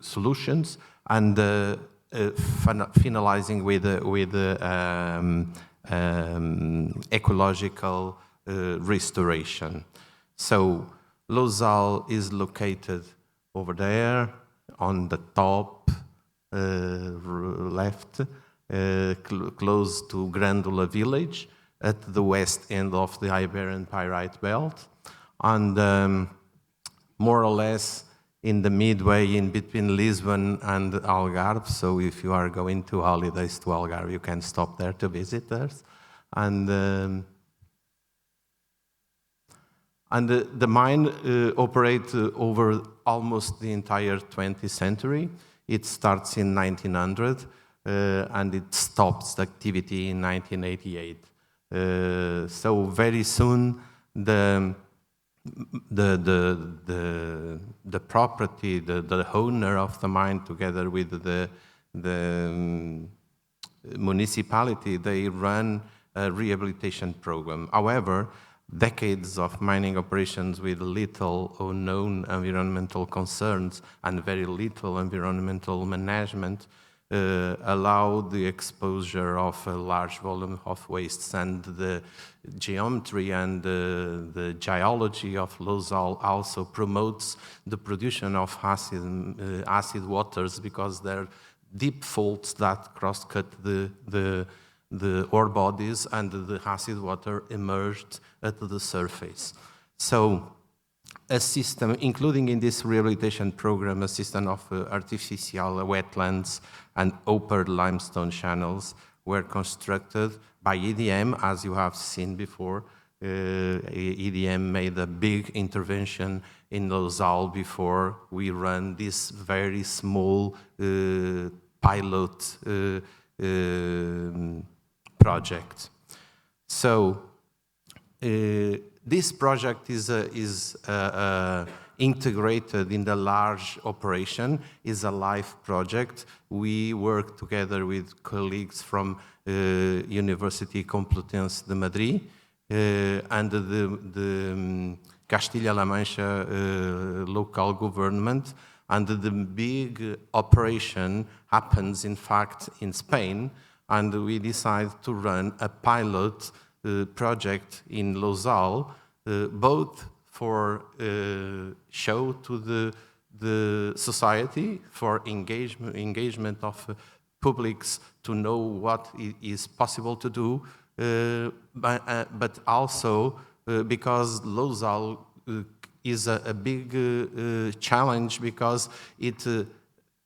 solutions and finalizing with ecological restoration. So Lusal is located over there on the top left, close to Grândola village at the west end of the Iberian Pyrite Belt, and more or less in the midway in between Lisbon and Algarve. So if you are going to holidays to Algarve, you can stop there to visit us. And the mine operates over almost the entire 20th century. It starts in 1900 and it stops the activity in 1988. So very soon the property, the owner of the mine, together with the municipality, they run a rehabilitation program. However, decades of mining operations with little or known environmental concerns and very little environmental management allow the exposure of a large volume of wastes, and the geometry and the geology of Lusal also promotes the production of acid waters, because they're deep faults that cross-cut the ore bodies, and the acid water emerged at the surface. So a system, including in this rehabilitation program, a system of artificial wetlands and upper limestone channels were constructed by EDM, as you have seen before. EDM made a big intervention in Lusal before we run this very small pilot project. So this project is integrated in the large operation, is a live project. We work together with colleagues from University Complutense de Madrid and the Castilla-La Mancha local government. And the big operation happens, in fact, in Spain, and we decide to run a pilot project in Lusal, both for show to the society, for engagement of publics to know what is possible to do, but also because Lusal is a big challenge, because it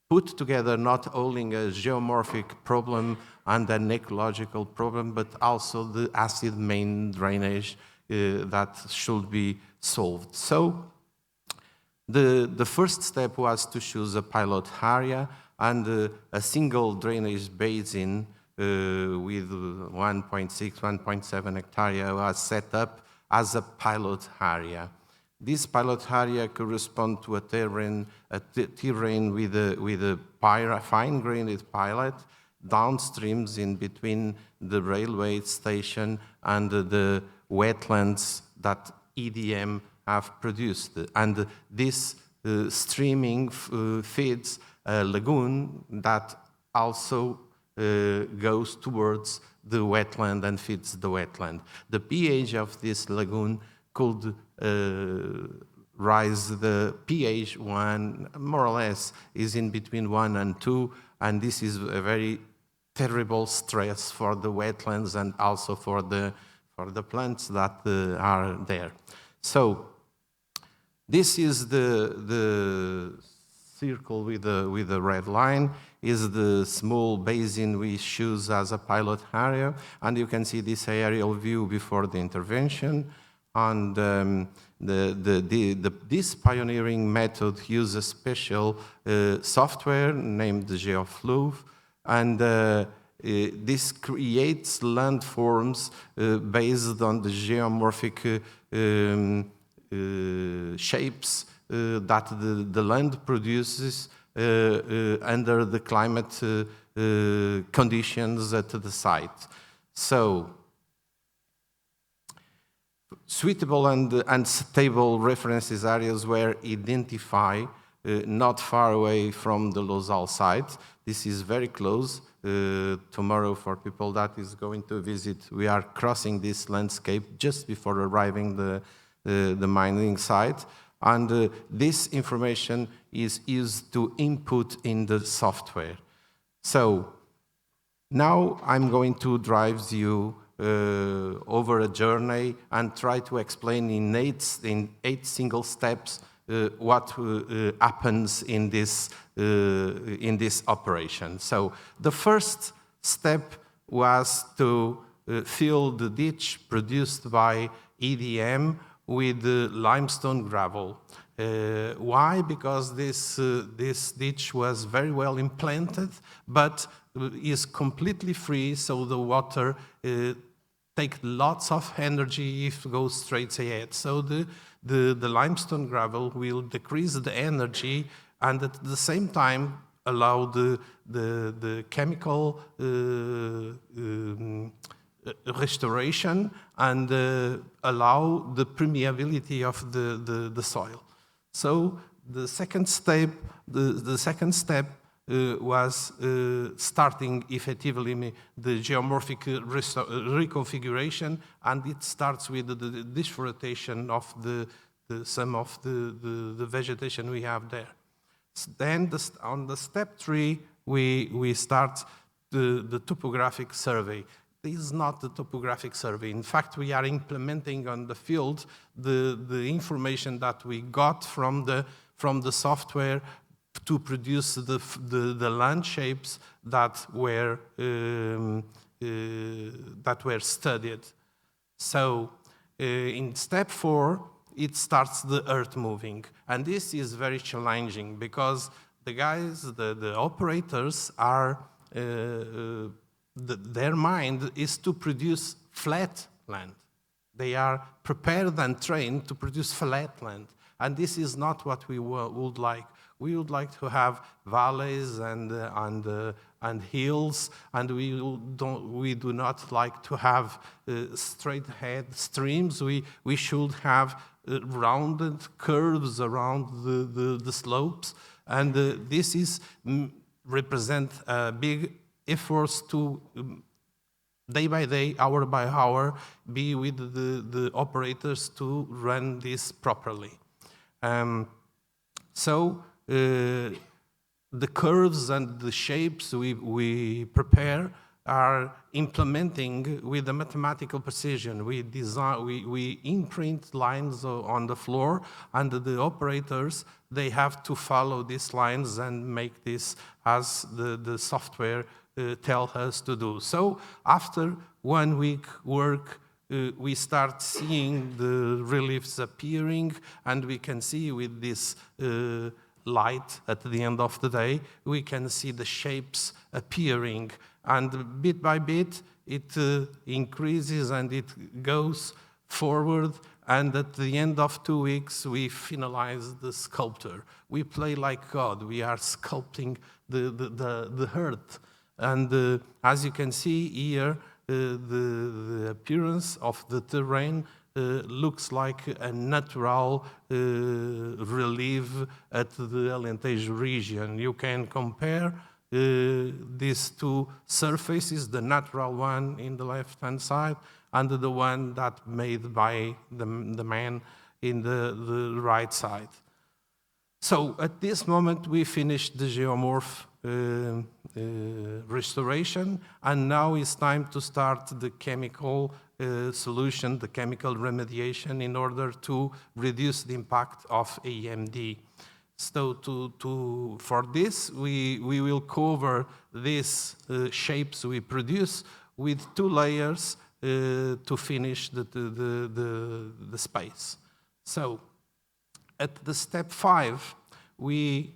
put together not only a geomorphic problem and an ecological problem, but also the acid main drainage that should be solved. So the first step was to choose a pilot area, and a single drainage basin with 1.6, 1.7 hectare was set up as a pilot area. This pilot area corresponds to a terrain with a fine-grained pilot downstreams in between the railway station and the wetlands that EDM have produced. And this streaming feeds a lagoon that also goes towards the wetland and feeds the wetland. The pH of this lagoon could rise. The pH more or less is in between 1 and 2, and this is a very terrible stress for the wetlands and also for the plants that are there. So this is the circle with the red line, is the small basin we choose as a pilot area, and you can see this aerial view before the intervention. And this pioneering method uses a special software named GeoFluve, and this creates landforms based on the geomorphic shapes that the land produces under the climate conditions at the site. So, suitable and stable references areas were identified not far away from the Losal site. This is very close. Tomorrow, for people that is going to visit, we are crossing this landscape just before arriving the mining site. And this information is used to input in the software. So now I'm going to drive you over a journey and try to explain in eight single steps what happens in this operation. So the first step was to fill the ditch produced by EDM with limestone gravel. Why? Because this ditch was very well implanted, but is completely free, so the water takes lots of energy if it goes straight ahead. So the limestone gravel will decrease the energy and at the same time allow the chemical restoration and allow the permeability of the soil. So the second step, was starting effectively the geomorphic reconfiguration, and it starts with the deforestation of some of the vegetation we have there. Then on the step 3, we start the topographic survey. This is not the topographic survey. In fact, we are implementing on the field the information that we got from the software to produce the land shapes that were studied. So in step 4, it starts the earth moving, and this is very challenging because the guys, the operators are. Their mind is to produce flat land. They are prepared and trained to produce flat land. And this is not what we would like. We would like to have valleys and hills, and we do not like to have straight ahead streams. We should have rounded curves around the slopes. And this is represent a big efforts to day by day, hour by hour, be with the operators to run this properly. So the curves and the shapes we prepare are implementing with a mathematical precision. We imprint lines on the floor, and the operators, they have to follow these lines and make this as the software tell us to do. So after 1 week work, we start seeing the reliefs appearing, and we can see with this light at the end of the day, we can see the shapes appearing, and bit by bit it increases and it goes forward, and at the end of 2 weeks we finalize the sculpture. We play like God. We are sculpting the earth. And as you can see here, the appearance of the terrain looks like a natural relief at the Alentejo region. You can compare these two surfaces, the natural one in the left-hand side and the one that made by the man in the right side. So at this moment, we finished the geomorph restoration, and now it's time to start the chemical solution, the chemical remediation, in order to reduce the impact of AMD. So for this, we will cover these shapes we produce with 2 layers to finish the space. So at the step 5, we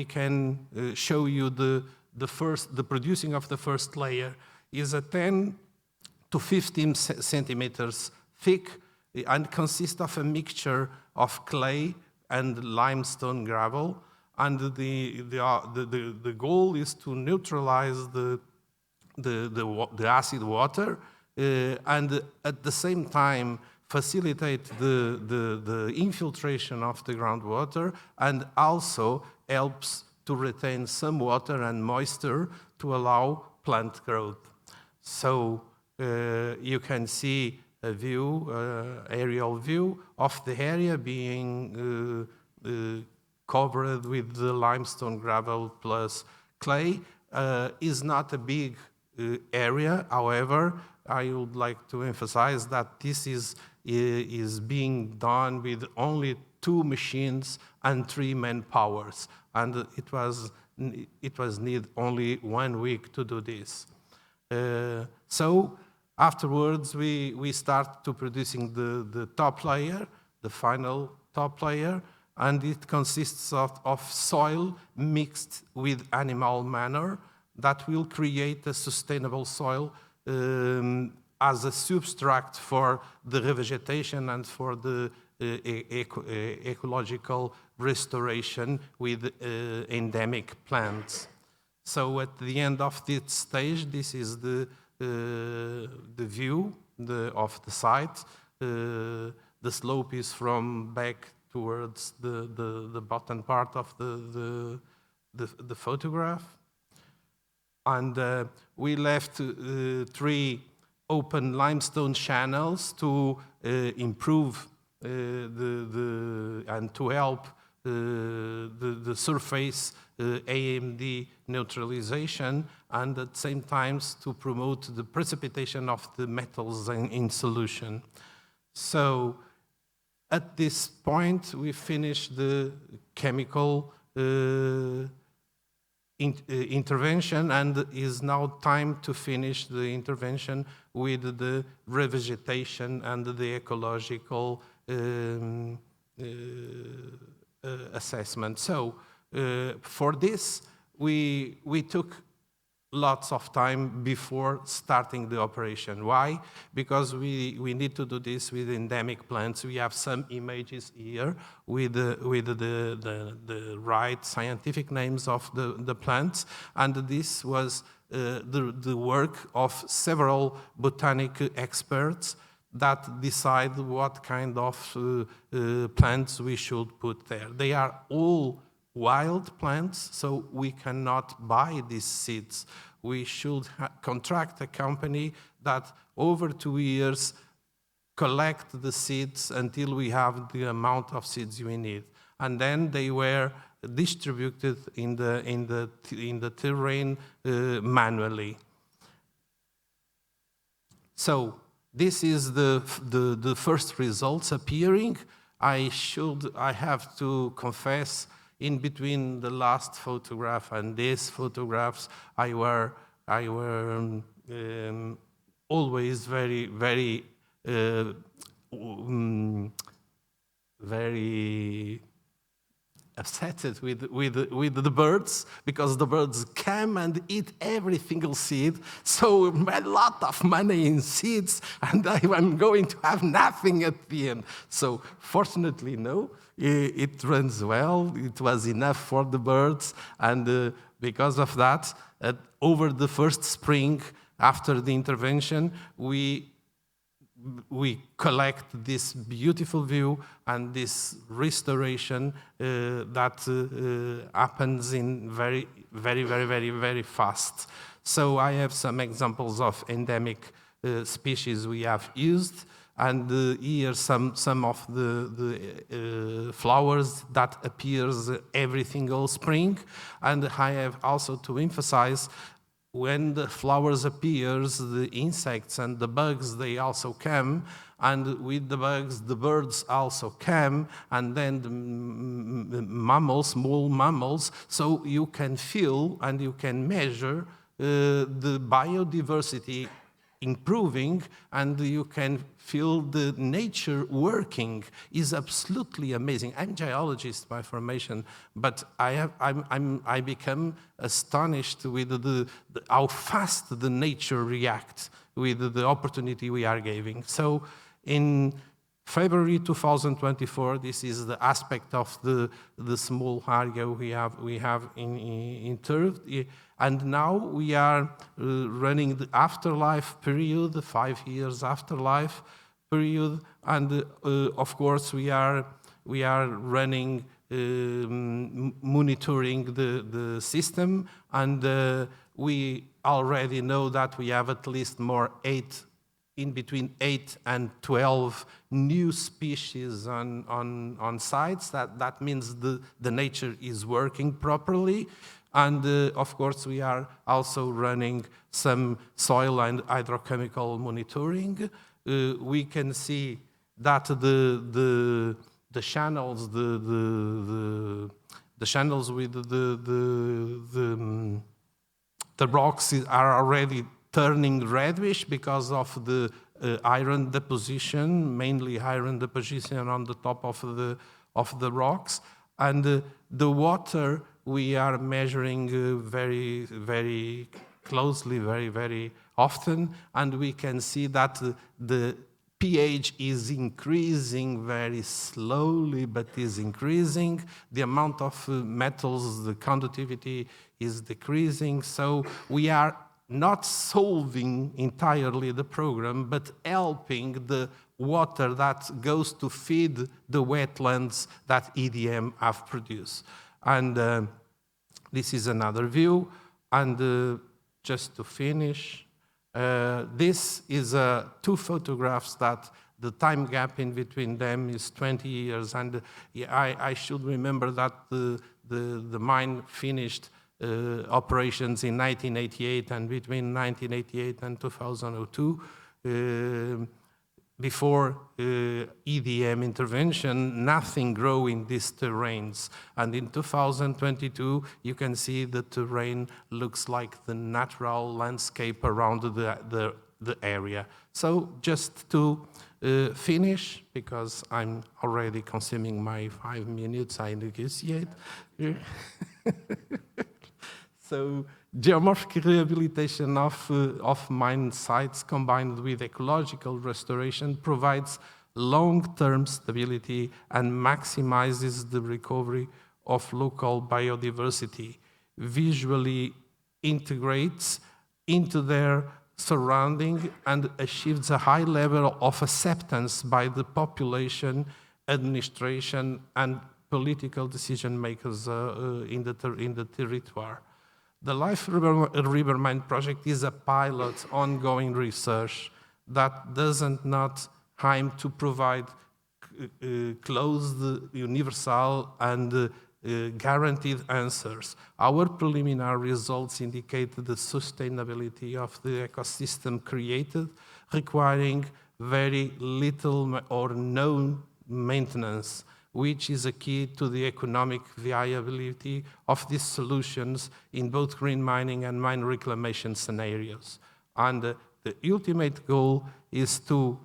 can show you the producing of the first layer is a 10 to 15 centimeters thick and consists of a mixture of clay and limestone gravel. And the goal is to neutralize the acid water and at the same time facilitate the infiltration of the groundwater, and also helps to retain some water and moisture to allow plant growth. So you can see a view, aerial view of the area being covered with the limestone gravel plus clay. Is not a big area, however, I would like to emphasize that this is being done with only 2 machines and 3 manpowers, and it was need only 1 week to do this. So afterwards, we start to producing the top layer, the final top layer, and it consists of soil mixed with animal manure that will create a sustainable soil as a substrate for the revegetation and for the ecological restoration with endemic plants. So at the end of this stage, this is the view of the site. The slope is from back towards the bottom part of the photograph. And we left 3 open limestone channels to improve and to help the surface AMD neutralization, and at the same time to promote the precipitation of the metals in solution. So at this point, we finish the chemical intervention, and it is now time to finish the intervention with the revegetation and the ecological assessment. So for this, we took lots of time before starting the operation. Why? Because we need to do this with endemic plants. We have some images here with the right scientific names of the plants, and this was the work of several botanic experts that decide what kind of plants we should put there. They are all wild plants, so we cannot buy these seeds. We should contract a company that over 2 years collect the seeds until we have the amount of seeds we need. And then they were distributed in the terrain manually. So this is the first results appearing. I have to confess, in between the last photograph and these photographs, I were always very upset with the birds, because the birds come and eat every single seed. So a lot of money in seeds, and I'm going to have nothing at the end. So fortunately, no, it runs well. It was enough for the birds, and because of that, over the first spring after the intervention, we we collect this beautiful view and this restoration that happens in very fast. So I have some examples of endemic species we have used, and here some of the flowers that appears every single spring. And I have also to emphasize, when the flowers appears, the insects and the bugs, they also come, and with the bugs, the birds also come, and then the mammals, small mammals, so you can feel and you can measure the biodiversity improving, and you can feel the nature working. Is absolutely amazing. I'm geologist by formation, but I become astonished with how fast the nature reacts with the opportunity we are giving. So in February 2024, this is the aspect of the small area we have in Turf. And now we are running the afterlife period, the 5 years afterlife period, and of course we are running monitoring the system, and we already know that we have at least in between 8 and 12 new species on sites. That means the nature is working properly. And of course, we are also running some soil and hydrochemical monitoring. We can see that the channels, the channels with the rocks are already turning reddish because of the iron deposition, mainly iron deposition on the top of the rocks, and the water we are measuring very closely, very often, and we can see that the pH is increasing very slowly, but is increasing. The amount of metals, the conductivity is decreasing. So we are not solving entirely the program, but helping the water that goes to feed the wetlands that EDM have produced. And this is another view. And just to finish, this is 2 photographs that the time gap in between them is 20 years. And I should remember that the mine finished operations in 1988, and between 1988 and 2002, before EDM intervention, nothing grew in these terrains. And in 2022, you can see the terrain looks like the natural landscape around the area. So just to finish, because I'm already consuming my 5 minutes, I negotiate. So geomorphic rehabilitation of mine sites combined with ecological restoration provides long-term stability and maximizes the recovery of local biodiversity, visually integrates into their surrounding, and achieves a high level of acceptance by the population, administration, and political decision makers in the territory. The Life River Mine project is a pilot ongoing research that doesn't not aim to provide closed, universal, and guaranteed answers. Our preliminary results indicate the sustainability of the ecosystem created, requiring very little or no maintenance, which is a key to the economic viability of these solutions in both green mining and mine reclamation scenarios. And the ultimate goal is to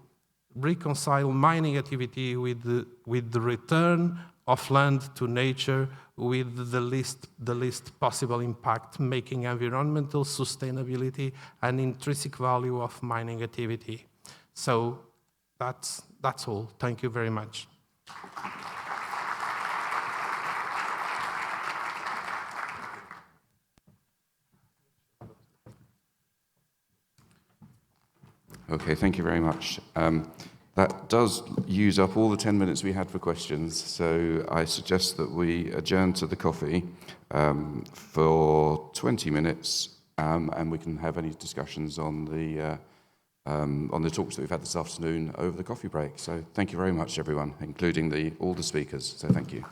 reconcile mining activity with the return of land to nature with the least possible impact, making environmental sustainability an intrinsic value of mining activity. So that's all. Thank you very much. Okay, thank you very much. That does use up all the 10 minutes we had for questions, so I suggest that we adjourn to the coffee for 20 minutes, and we can have any discussions on the talks that we've had this afternoon over the coffee break. So thank you very much, everyone, including all the speakers. So thank you.